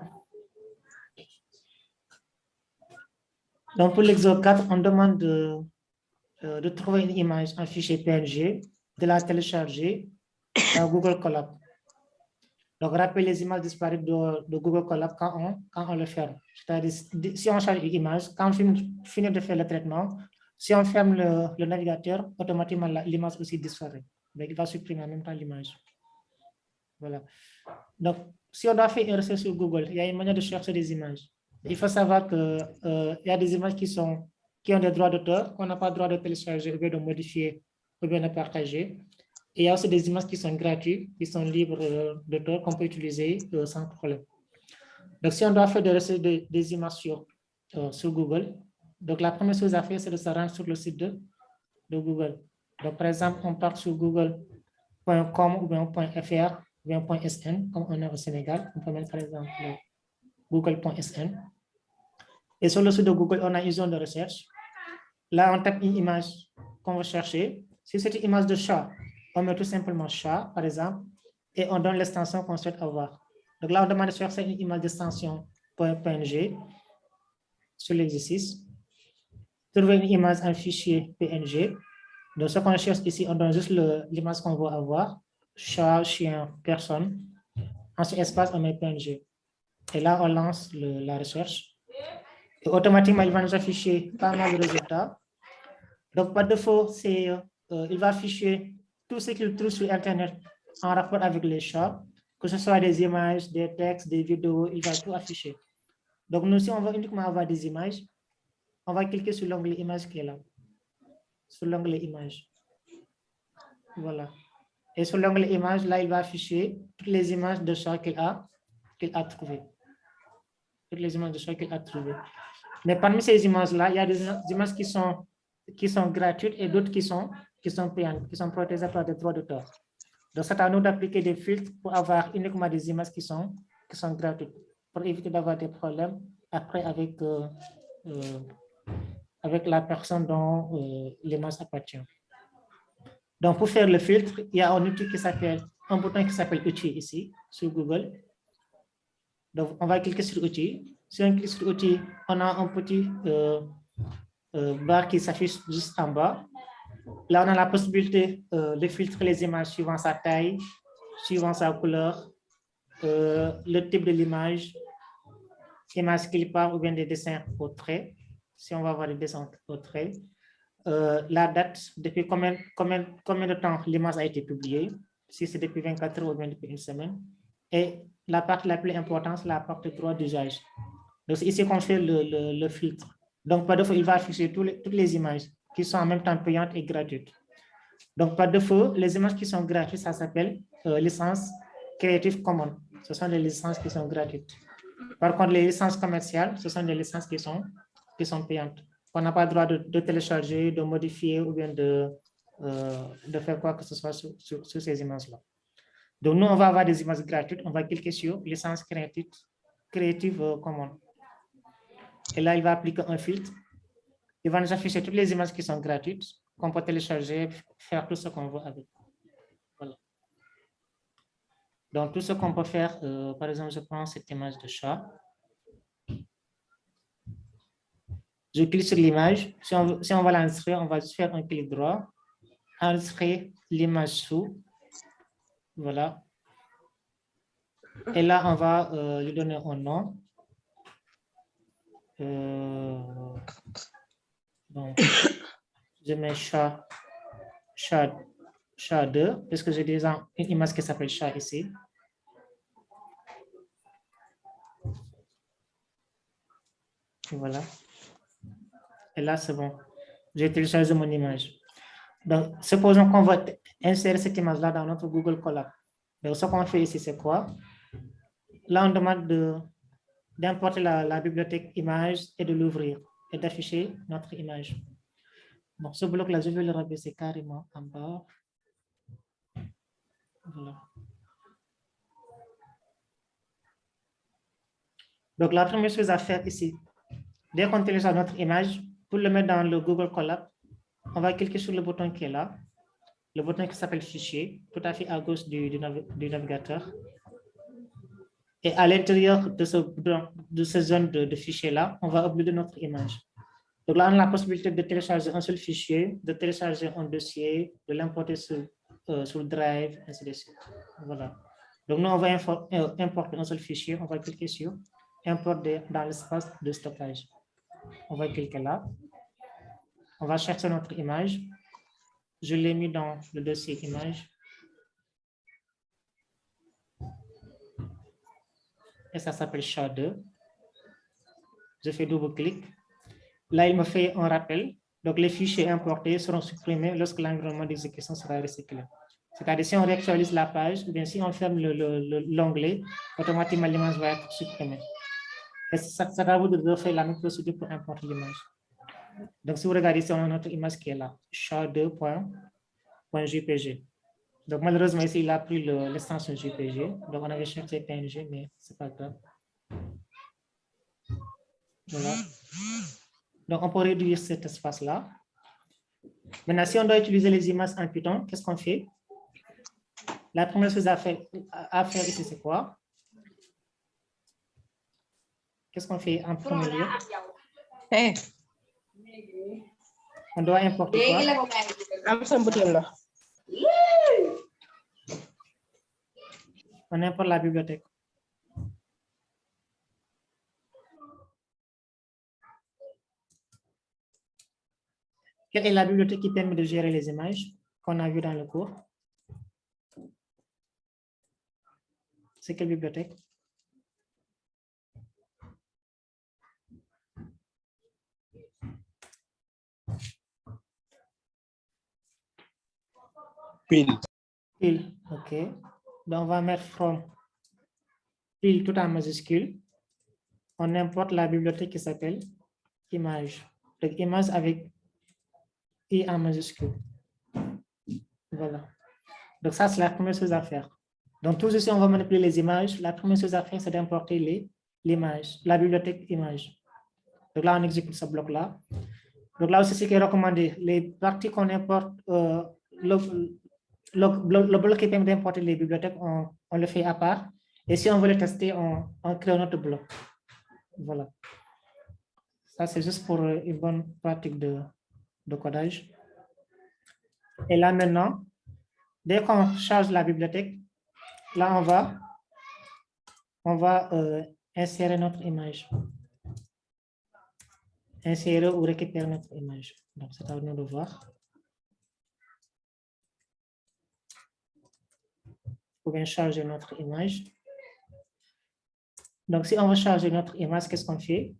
Donc pour l'exercice 4, on demande de trouver une image en fichier PNG, de la télécharger dans Google Colab. Donc rappelez les images disparues de Google Colab quand on le ferme. C'est-à-dire, si on charge une image, quand on finit de faire le traitement, si on ferme le navigateur, automatiquement l'image aussi disparaît. Donc il va supprimer en même temps l'image. Voilà. Donc, si on doit faire une recherche sur Google, il y a une manière de chercher des images. Il faut savoir qu'il y a des images qui ont des droits d'auteur, qu'on n'a pas le droit de télécharger ou bien de modifier ou bien de partager. Et il y a aussi des images qui sont gratuites, qui sont libres d'auteur, qu'on peut utiliser sans problème. Donc, si on doit faire des recherches des images sur Google, donc la première chose à faire, c'est de se rendre sur le site de Google. Donc, par exemple, on part sur google.com ou bien .fr ou bien .sn, comme on est au Sénégal. On peut mettre par exemple google.sn. Et sur le site de Google, on a une zone de recherche. Là, on tape une image qu'on veut chercher. Si c'est une image de chat, on met tout simplement chat, par exemple, et on donne l'extension qu'on souhaite avoir. Donc là, on demande de chercher une image d'extension .png sur l'exercice. Trouver une image en fichier PNG. Donc, ce qu'on cherche ici, on donne juste l'image qu'on veut avoir. Chat, chien, personne. Ensuite, espace, on met PNG. Et là, on lance la recherche. Et automatiquement, il va nous afficher pas mal de résultats. Donc, par défaut, il va afficher tout ce qu'il trouve sur Internet en rapport avec les chats, que ce soit des images, des textes, des vidéos, il va tout afficher. Donc, nous, si on veut uniquement avoir des images, on va cliquer sur l'onglet image qui est là. Sur l'onglet image. Voilà. Et sur l'onglet image, là, il va afficher toutes les images de chats qu'il a trouvées. Toutes les images de chats qu'il a trouvées. Mais parmi ces images-là, il y a des images qui sont gratuites et d'autres qui sont payantes, qui sont protégées par des droits d'auteur. Donc, c'est à nous d'appliquer des filtres pour avoir uniquement des images qui sont gratuites, pour éviter d'avoir des problèmes après avec la personne dont l'image appartient. Donc, pour faire le filtre, il y a un bouton qui s'appelle Outils ici, sur Google. Donc, on va cliquer sur Outils. Si on clique sur Outils, on a un petit barre qui s'affiche juste en bas. Là, on a la possibilité de filtrer les images suivant sa taille, suivant sa couleur, le type de l'image, image clipart ou bien des dessins au trait, si on va avoir des dessins au trait. La date, depuis combien de temps l'image a été publiée, si c'est depuis 24 heures ou bien depuis une semaine. Et la partie la plus importante, la partie droit d'usage. Donc, c'est ici qu'on fait le filtre. Donc, par défaut, il va afficher toutes les images qui sont en même temps payantes et gratuites. Donc, par défaut, les images qui sont gratuites, ça s'appelle licence Creative Commons. Ce sont des licences qui sont gratuites. Par contre, les licences commerciales, ce sont des licences qui sont payantes. On n'a pas le droit de télécharger, de modifier ou bien de faire quoi que ce soit sur ces images-là. Donc, nous, on va avoir des images gratuites. On va cliquer sur licence Creative Commons. Et là, il va appliquer un filtre. Il va nous afficher toutes les images qui sont gratuites. qu'on peut télécharger, faire tout ce qu'on veut avec. Voilà. Donc, tout ce qu'on peut faire, par exemple, je prends cette image de chat. Je clique sur l'image. Si on va l'enregistrer, on va juste faire un clic droit. Enregistrer l'image sous. Voilà. Et là, on va lui donner un nom. Donc, je mets chat 2, parce que j'ai déjà une image qui s'appelle chat ici. Voilà. Et là, c'est bon. J'ai téléchargé mon image. Donc, supposons qu'on va insérer cette image-là dans notre Google Colab. Donc, ce qu'on fait ici, c'est quoi? Là, on demande d'importer la bibliothèque image et de l'ouvrir et d'afficher notre image. Donc, ce bloc-là, je vais le rabaisser carrément en bas. Voilà. Donc, la première chose à faire ici, dès qu'on télécharge notre image, pour le mettre dans le Google Colab, on va cliquer sur le bouton qui est là, le bouton qui s'appelle Fichier, tout à fait à gauche du navigateur. Et à l'intérieur de cette zone de fichier-là, on va uploader notre image. Donc là, on a la possibilité de télécharger un seul fichier, de télécharger un dossier, de l'importer sur le Drive, ainsi de suite. Voilà. Donc nous, on va importer un seul fichier, on va cliquer sur Importer dans l'espace de stockage. On va cliquer là. On va chercher notre image. Je l'ai mis dans le dossier image. Et ça s'appelle chat2. Je fais double-clic. Là, il me fait un rappel. Donc, les fichiers importés seront supprimés lorsque l'environnement d'exécution sera recyclé. C'est-à-dire, si on réactualise la page, ou bien si on ferme l'onglet, automatiquement l'image va être supprimée. Et ça va vous de faire la même procédure pour importer l'image. Donc, si vous regardez ici, on a notre image qui est là, chat2.jpg. Donc, malheureusement, ici, il a pris l'extension JPG. Donc, on avait cherché PNG, mais ce n'est pas grave. Voilà. Donc, on peut réduire cet espace-là. Maintenant, si on doit utiliser les images en Python, qu'est-ce qu'on fait? La première chose à faire ici, c'est quoi? Qu'est-ce qu'on fait en premier lieu? On doit importer quoi? On importe la bibliothèque. Quelle est la bibliothèque qui permet de gérer les images qu'on a vues dans le cours? C'est quelle bibliothèque? Pile. Pile, ok. Donc, on va mettre from pile tout en majuscule. On importe la bibliothèque qui s'appelle image. Donc, image avec I en majuscule. Voilà. Donc, ça, c'est la première chose à faire. Donc, tout ceci, on va manipuler les images. La première chose à faire, c'est d'importer l'image, la bibliothèque image. Donc là, on exécute ce bloc-là. Donc là aussi, ce qui est recommandé, les parties qu'on importe, le bloc qui permet d'importer les bibliothèques, on le fait à part. Et si on veut le tester, on crée un autre bloc. Voilà. Ça, c'est juste pour une bonne pratique de codage. Et là, maintenant, dès qu'on charge la bibliothèque, là, on va insérer notre image. Insérer ou récupérer notre image. Donc, c'est à nous de voir. Vous pouvez charger notre image. Donc, si on veut charger notre image, qu'est-ce qu'on fait?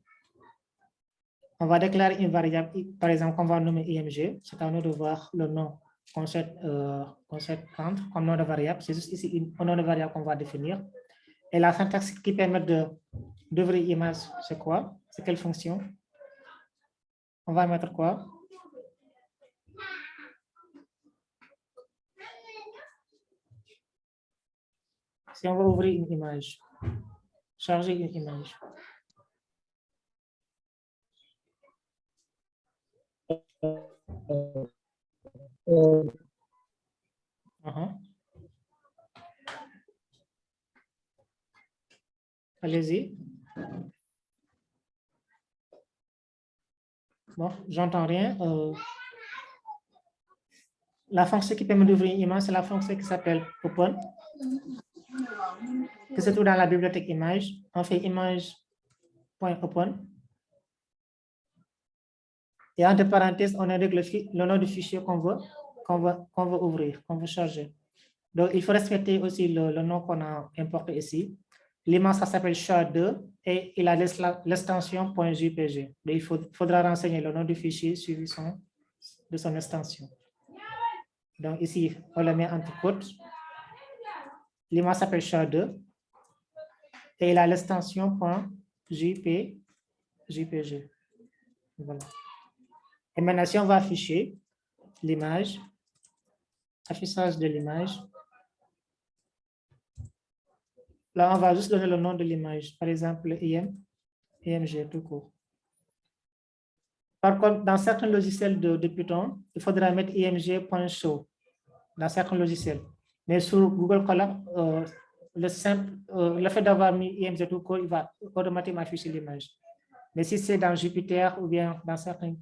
On va déclarer une variable, par exemple, qu'on va nommer img. C'est à nous de voir le nom qu'on souhaite prendre comme nom de variable. C'est juste ici un nom de variable qu'on va définir. Et la syntaxe qui permet d'ouvrir image, c'est quoi? C'est quelle fonction? On va mettre quoi? Si on veut ouvrir une image, charger une image. Allez-y. Bon, j'entends rien. La fonction qui permet d'ouvrir une image, c'est la fonction qui s'appelle Open, que se trouve dans la bibliothèque image. On fait image.open. Et entre parenthèses, on indique le nom du fichier qu'on veut ouvrir, qu'on veut charger. Donc, il faut respecter aussi le nom qu'on a importé ici. L'image, ça s'appelle SHA2 et il a l'extension .jpg. Il faudra renseigner le nom du fichier suivi de son extension. Donc, ici, on le met entre côtes. L'image s'appelle SHA2 et il a l'extension .jpg. Voilà. Et maintenant, si on va afficher l'image, affichage de l'image, là, on va juste donner le nom de l'image, par exemple, IMG tout court. Par contre, dans certains logiciels de Python, il faudra mettre img.show dans certains logiciels. Mais sur Google Colab, le fait d'avoir mis IMG tout court, il va automatiquement afficher l'image. Mais si c'est dans Jupyter ou bien dans certains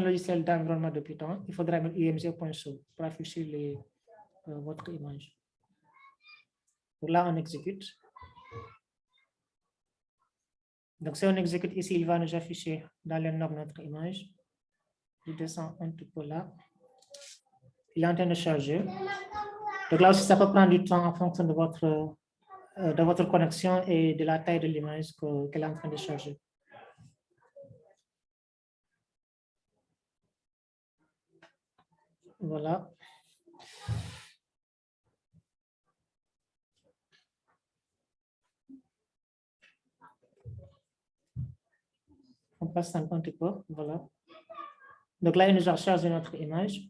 logiciels d'environnement de Python, il faudra mettre img.show pour afficher votre image. Donc là, on exécute. Donc, si on exécute ici, il va nous afficher dans les normes notre image. Je descends un petit peu là. Il est en train de charger. Donc là aussi, ça peut prendre du temps en fonction de votre connexion et de la taille de l'image qu'elle est en train de charger. Voilà. On passe un petit peu, voilà. Donc là, il nous a chargé notre image.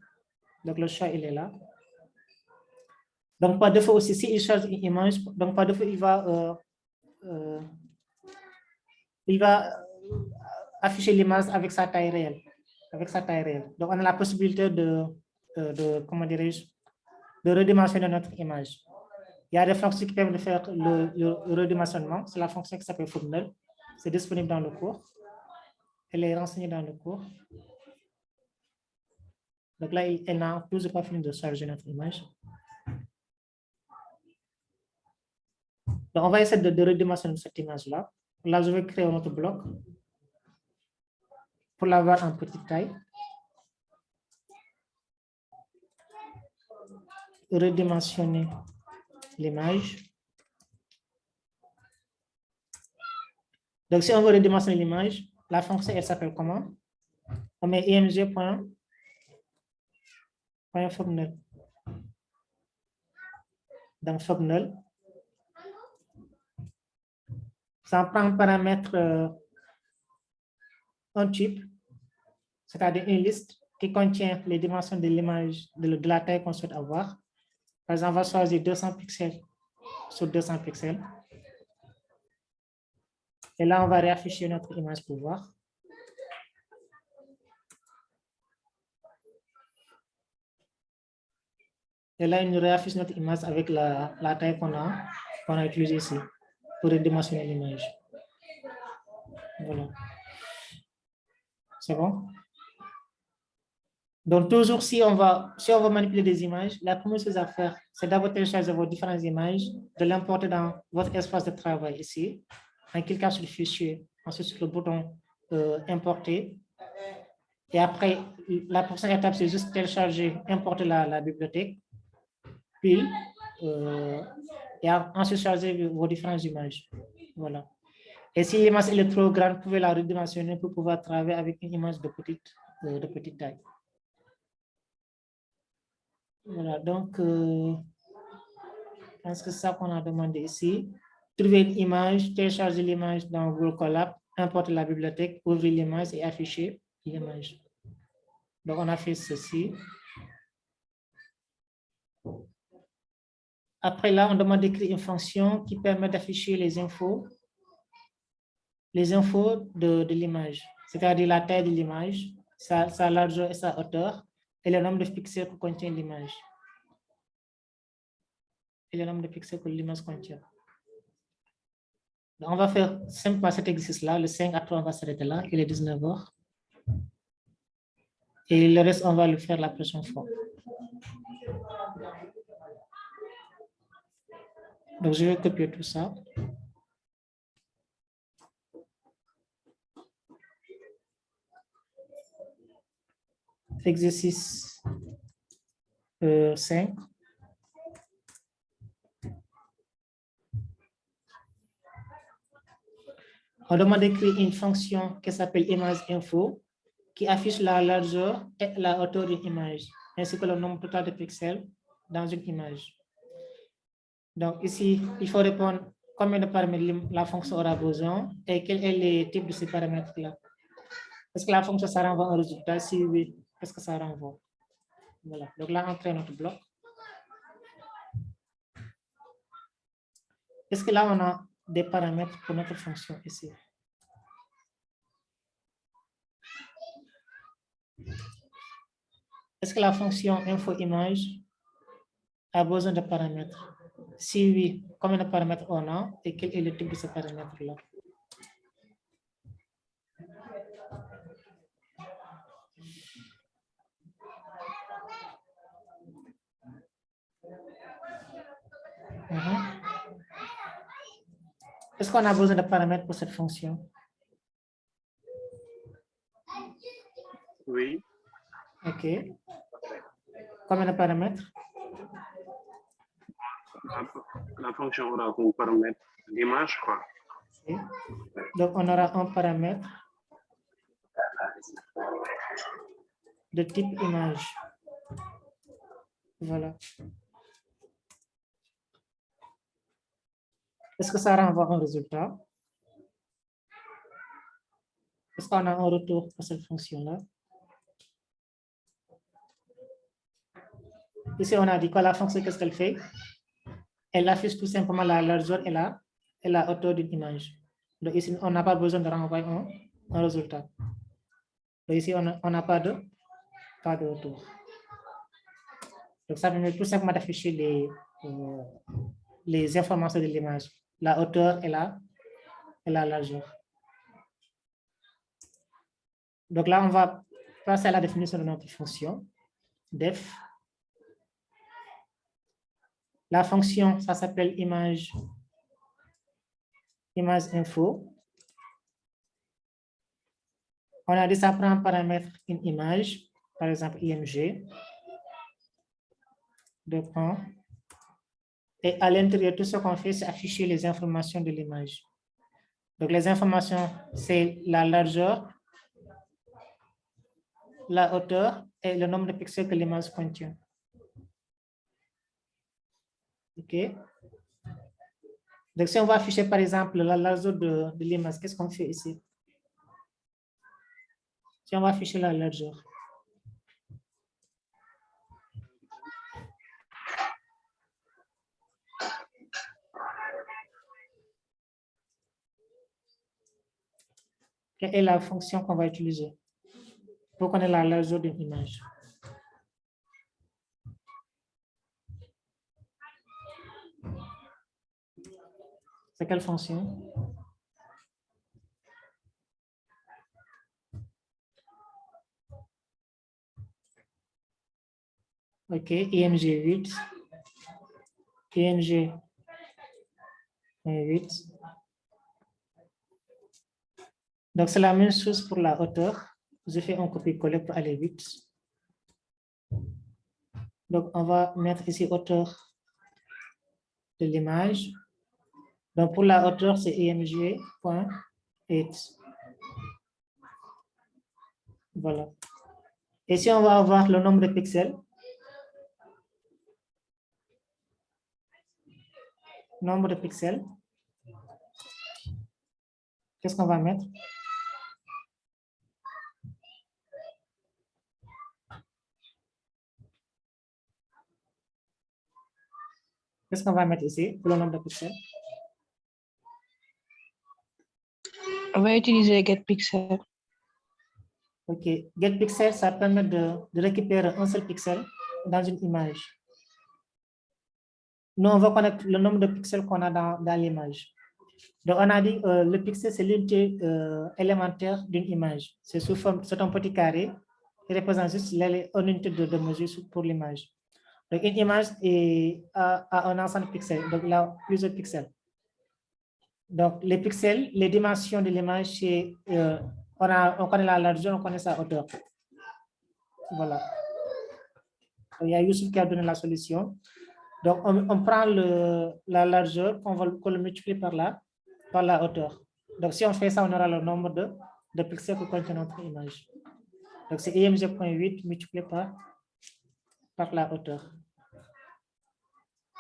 Donc le chat, il est là. Donc par défaut aussi, s'il charge une image, donc par défaut, il va afficher l'image avec sa taille réelle. Donc on a la possibilité comment dirais-je, de redimensionner notre image. Il y a des fonctions qui permettent de faire le redimensionnement. C'est la fonction qui s'appelle Fournel. C'est disponible dans le cours. Elle est renseignée dans le cours. Donc là, elle n'a toujours pas fini de charger notre image. Donc on va essayer de redimensionner cette image-là. Là, je vais créer un autre bloc pour l'avoir en petite taille. Redimensionner l'image. Donc si on veut redimensionner l'image, la fonction, elle s'appelle comment? On met img.Fournel. Dans Fournel, ça prend un paramètre, un type, c'est-à-dire une liste qui contient les dimensions de l'image, de la taille qu'on souhaite avoir. Par exemple, on va choisir 200 pixels sur 200 pixels. Et là, on va réafficher notre image pour voir. Et là, il nous réaffiche notre image avec la taille qu'on a utilisée ici pour redimensionner l'image. Voilà. C'est bon? Donc, toujours, si on va manipuler des images, la première chose à faire, c'est d'abord télécharger vos différentes images, de l'importer dans votre espace de travail ici, en cliquant sur le fichier, ensuite sur le bouton importer. Et après, la prochaine étape, c'est juste télécharger, importer la bibliothèque, puis et ensuite charger vos différentes images. Voilà. Et si l'image est trop grande, vous pouvez la redimensionner pour pouvoir travailler avec une image de petite taille. Voilà, donc, je pense que c'est ça qu'on a demandé ici. Trouver une image, télécharger l'image dans Google Colab, importer la bibliothèque, ouvrir l'image et afficher l'image. Donc, on a fait ceci. Après là, on demande d'écrire une fonction qui permet d'afficher les infos de l'image, c'est-à-dire la taille de l'image, sa largeur et sa hauteur, et le nombre de pixels que contient l'image. Et le nombre de pixels que l'image contient. Donc, on va faire simplement cet exercice-là. Le 5 à 3, on va s'arrêter là. Il est 19 h. Et le reste, on va le faire la prochaine fois. Donc, je vais copier tout ça. Exercice 5. On demande d'écrire une fonction qui s'appelle image_info qui affiche la largeur et la hauteur d'une image, ainsi que le nombre total de pixels dans une image. Donc ici, il faut répondre combien de paramètres la fonction aura besoin et quel est le type de ces paramètres-là. Est-ce que la fonction, ça renvoie un résultat? Si oui, qu'est-ce que ça renvoie? Voilà, donc là, on crée notre bloc. Est-ce que là, on a des paramètres pour notre fonction ici? Est-ce que la fonction info_image a besoin de paramètres? Si oui, combien de paramètres on a et quel est le type de ces paramètres-là? Est-ce qu'on a besoin de paramètres pour cette fonction? Oui. OK. Combien de paramètres? La fonction aura comme paramètre l'image, quoi. Okay. Donc, on aura un paramètre de type image. Voilà. Est-ce que ça renvoie un résultat? Est-ce qu'on a un retour pour cette fonction-là? Ici, on a dit que la fonction, qu'est-ce qu'elle fait? Elle affiche tout simplement la largeur et la hauteur d'une image. Donc ici, on n'a pas besoin de renvoyer un résultat. Donc ici, on n'a pas de retour. Donc ça permet tout simplement d'afficher les informations de l'image, la hauteur et la largeur. Donc là, on va passer à la définition de notre fonction, def. La fonction, ça s'appelle image_info. On a dit ça prend un paramètre une image, par exemple img. Et à l'intérieur, tout ce qu'on fait, c'est afficher les informations de l'image. Donc les informations, c'est la largeur, la hauteur et le nombre de pixels que l'image contient. OK. Donc, si on va afficher, par exemple, la largeur de l'image, qu'est-ce qu'on fait ici? Si on va afficher la largeur. Quelle est la fonction qu'on va utiliser pour connaître la largeur d'une image? C'est quelle fonction? OK, img8. img8. Donc, c'est la même chose pour la hauteur. Je fais un copier-coller pour aller vite. Donc, on va mettre ici hauteur de l'image. Donc, pour la hauteur, c'est img.8. Voilà. Et si on va avoir le nombre de pixels, qu'est-ce qu'on va mettre? Qu'est-ce qu'on va mettre ici pour le nombre de pixels? On va utiliser getPixel. OK. Get pixel, ça permet de récupérer un seul pixel dans une image. Nous, on va connaître le nombre de pixels qu'on a dans l'image. Donc, on a dit le pixel, c'est l'unité élémentaire d'une image. C'est sous forme, c'est un petit carré qui représente juste une unité de mesure pour l'image. Donc, une image a un ensemble de pixels, donc là, plusieurs pixels. Donc, les pixels, les dimensions de l'image, on connaît la largeur, on connaît sa hauteur. Voilà. Il y a Youssef qui a donné la solution. Donc, on prend la largeur, qu'on le multiplie par la hauteur. Donc, si on fait ça, on aura le nombre de pixels que contient notre image. Donc, c'est IMG.8 multiplié par la hauteur.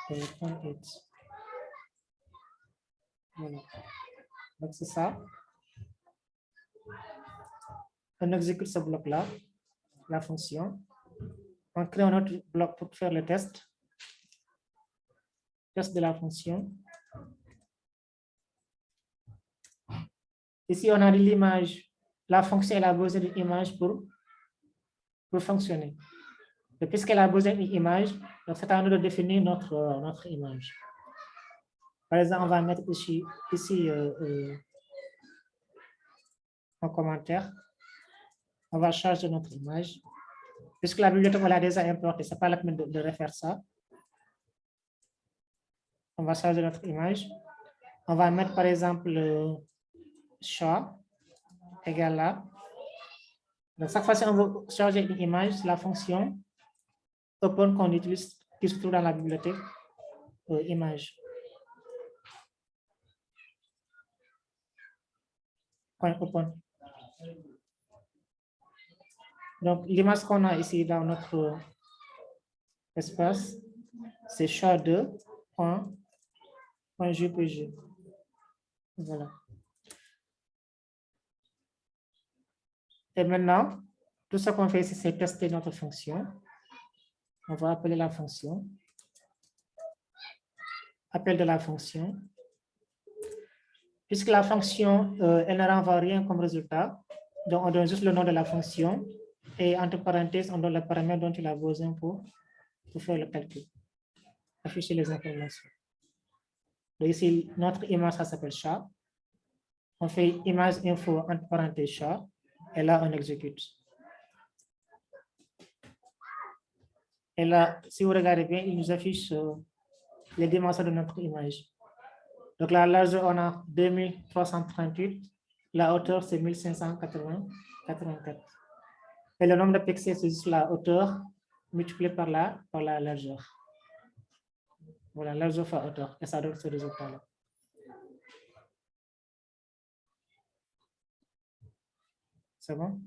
0.8. Voilà. Donc, c'est ça. On exécute ce bloc-là, la fonction. On crée un autre bloc pour faire le test. Test de la fonction. Ici, on a l'image. La fonction, elle a besoin d'une image pour fonctionner. Et puisqu'elle a besoin d'une image, c'est à nous de définir notre image. Par exemple, on va mettre ici un commentaire. On va charger notre image. Puisque la bibliothèque, on l'a déjà importée, ce n'est pas la peine de refaire ça. On va charger notre image. On va mettre, par exemple, chat égale là. Donc, chaque fois qu'on veut charger une image, la fonction open qu'on utilise, qui se trouve dans la bibliothèque image. Point open. Donc, l'image qu'on a ici dans notre espace, c'est chat2.jpg. Voilà. Et maintenant, tout ce qu'on fait ici, c'est tester notre fonction. On va appeler la fonction. Appel de la fonction. Puisque la fonction, elle ne renvoie rien comme résultat, donc on donne juste le nom de la fonction et entre parenthèses, on donne le paramètre dont il a besoin pour faire le calcul, afficher les informations. Donc ici, notre image, ça s'appelle chat. On fait image info entre parenthèses chat et là, on exécute. Et là, si vous regardez bien, il nous affiche les dimensions de notre image. Donc la largeur, on a 2338. La hauteur, c'est 1584. Et le nombre de pixels, c'est juste la hauteur multipliée par la largeur. Voilà, largeur fois hauteur. Et ça donne ce résultat-là. C'est bon?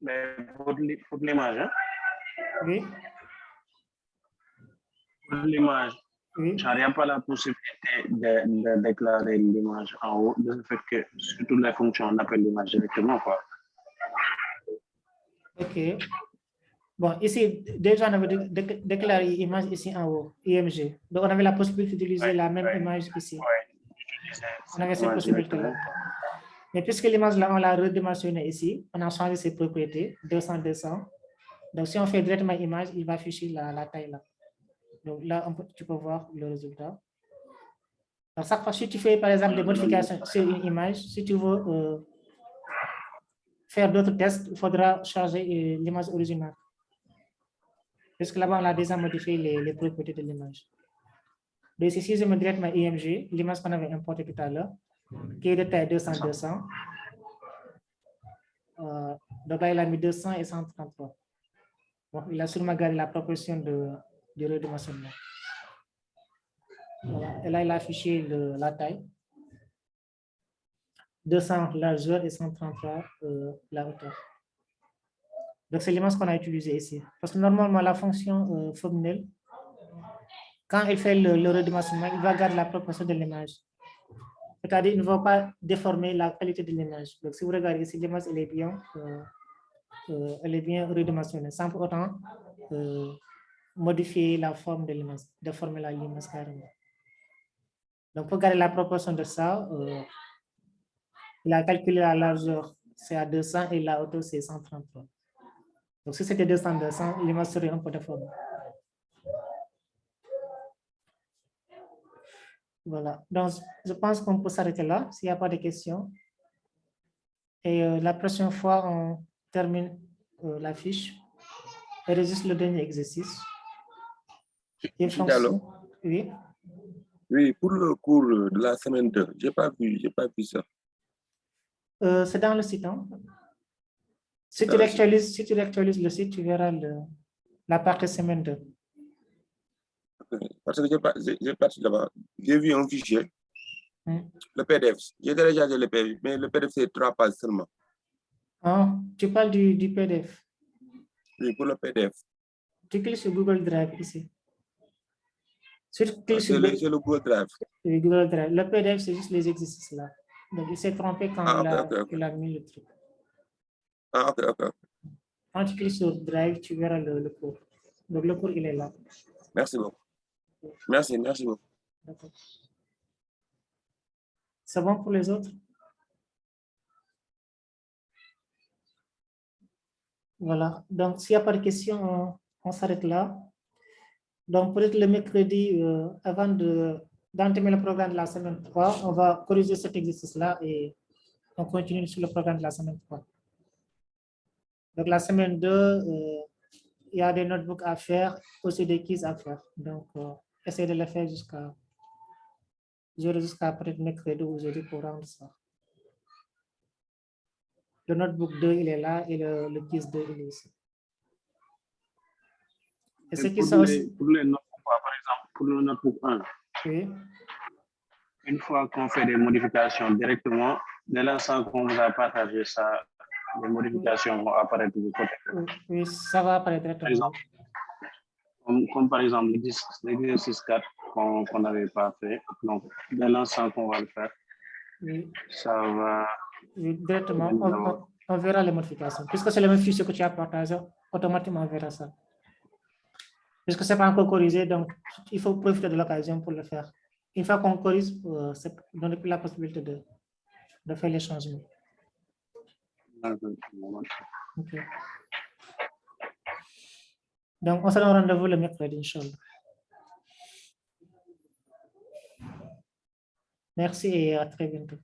Mais pour l'image, hein? Oui. Pour l'image, Oui. il n'y a pas la possibilité de déclarer l'image en haut, de ce fait que sur toutes les fonctions, on appelle l'image directement, quoi. OK. Bon, ici, déjà, on avait déclaré l'image ici en haut, IMG. Donc, on avait la possibilité d'utiliser la même image ici. On avait cette possibilité-là. Mais puisque l'image, là, on l'a redimensionnée ici, on a changé ses propriétés, 200, 200. Donc, si on fait directement image, il va afficher la taille là. Donc, là, tu peux voir le résultat. Donc, chaque fois, si tu fais, par exemple, des modifications sur une image, si tu veux faire d'autres tests, il faudra charger l'image originale. Parce que là-bas, on a déjà modifié les propriétés de l'image. Donc, ici, si je mets directement IMG, l'image qu'on avait importée tout à l'heure, qui est de taille 200, 200. Donc là, il a mis 200 et 133. Bon, il a seulement gardé la proportion du redimensionnement. Voilà. Et là, il a affiché la taille. 200 largeur et 133 la hauteur. Donc, c'est l'image qu'on a utilisée ici. Parce que normalement, la fonction Fognel, quand il fait le redimensionnement, il va garder la proportion de l'image. C'est-à-dire qu'il ne va pas déformer la qualité de l'image. Donc, si vous regardez ici, l'image, elle est bien redimensionnée, sans pour autant modifier la forme de l'image, déformer l'image carrément. Donc, pour garder la proportion de ça, il a calculé la largeur, c'est à 200 et la hauteur, c'est 133. Donc, si c'était 200, l'image serait un peu déformée. Voilà. Donc, je pense qu'on peut s'arrêter là s'il n'y a pas de questions. Et la prochaine fois, on termine la fiche et registre le dernier exercice. Oui. Oui, pour le cours de la semaine 2, j'ai pas vu ça. C'est dans le site. Hein? Si tu actualises le site, tu verras la partie semaine 2. Parce que j'ai parti là-bas, j'ai vu un fichier, le PDF. J'ai téléchargé le PDF, mais le PDF c'est 3 pages seulement. Ah, tu parles du PDF. Oui, pour le PDF. Tu cliques sur Google Drive ici. C'est le Google Drive. Google Drive. Le PDF, c'est juste les exercices là. Donc, il s'est trompé quand il a mis le truc. Ah, ok. Quand tu cliques sur Drive, tu verras le cours. Donc, le cours, il est là. Merci beaucoup. Merci beaucoup. D'accord. C'est bon pour les autres? Voilà. Donc, s'il n'y a pas de questions, on s'arrête là. Donc, peut-être le mercredi, avant d'entamer le programme de la semaine 3, on va corriger cet exercice-là et on continue sur le programme de la semaine 3. Donc, la semaine 2, il y a des notebooks à faire, aussi des quiz à faire. Donc, essayez de le faire jusqu'à peut-être mercredi ou jeudi pour rendre ça. Le notebook 2, il est là et le quiz 2, il est ici. Et ce qui pour les notebooks, par exemple, pour le notebook 1, oui. Une fois qu'on fait des modifications directement, dès l'instant qu'on vous a partagé ça, les modifications vont apparaître de côté. Oui, ça va apparaître directement. Comme par exemple l'exercice 4 qu'on n'avait pas fait. Donc, dès l'instant qu'on va le faire, oui. Ça va. Oui, directement, on verra les modifications. Puisque c'est le même fichier que tu as partagé, automatiquement on verra ça. Puisque ce n'est pas encore corrigé, donc il faut profiter de l'occasion pour le faire. Une fois qu'on corrige, ça donne plus la possibilité de faire les changements. Okay. Donc, on se donne rendez-vous le mercredi, Inch'Allah. Merci et à très bientôt.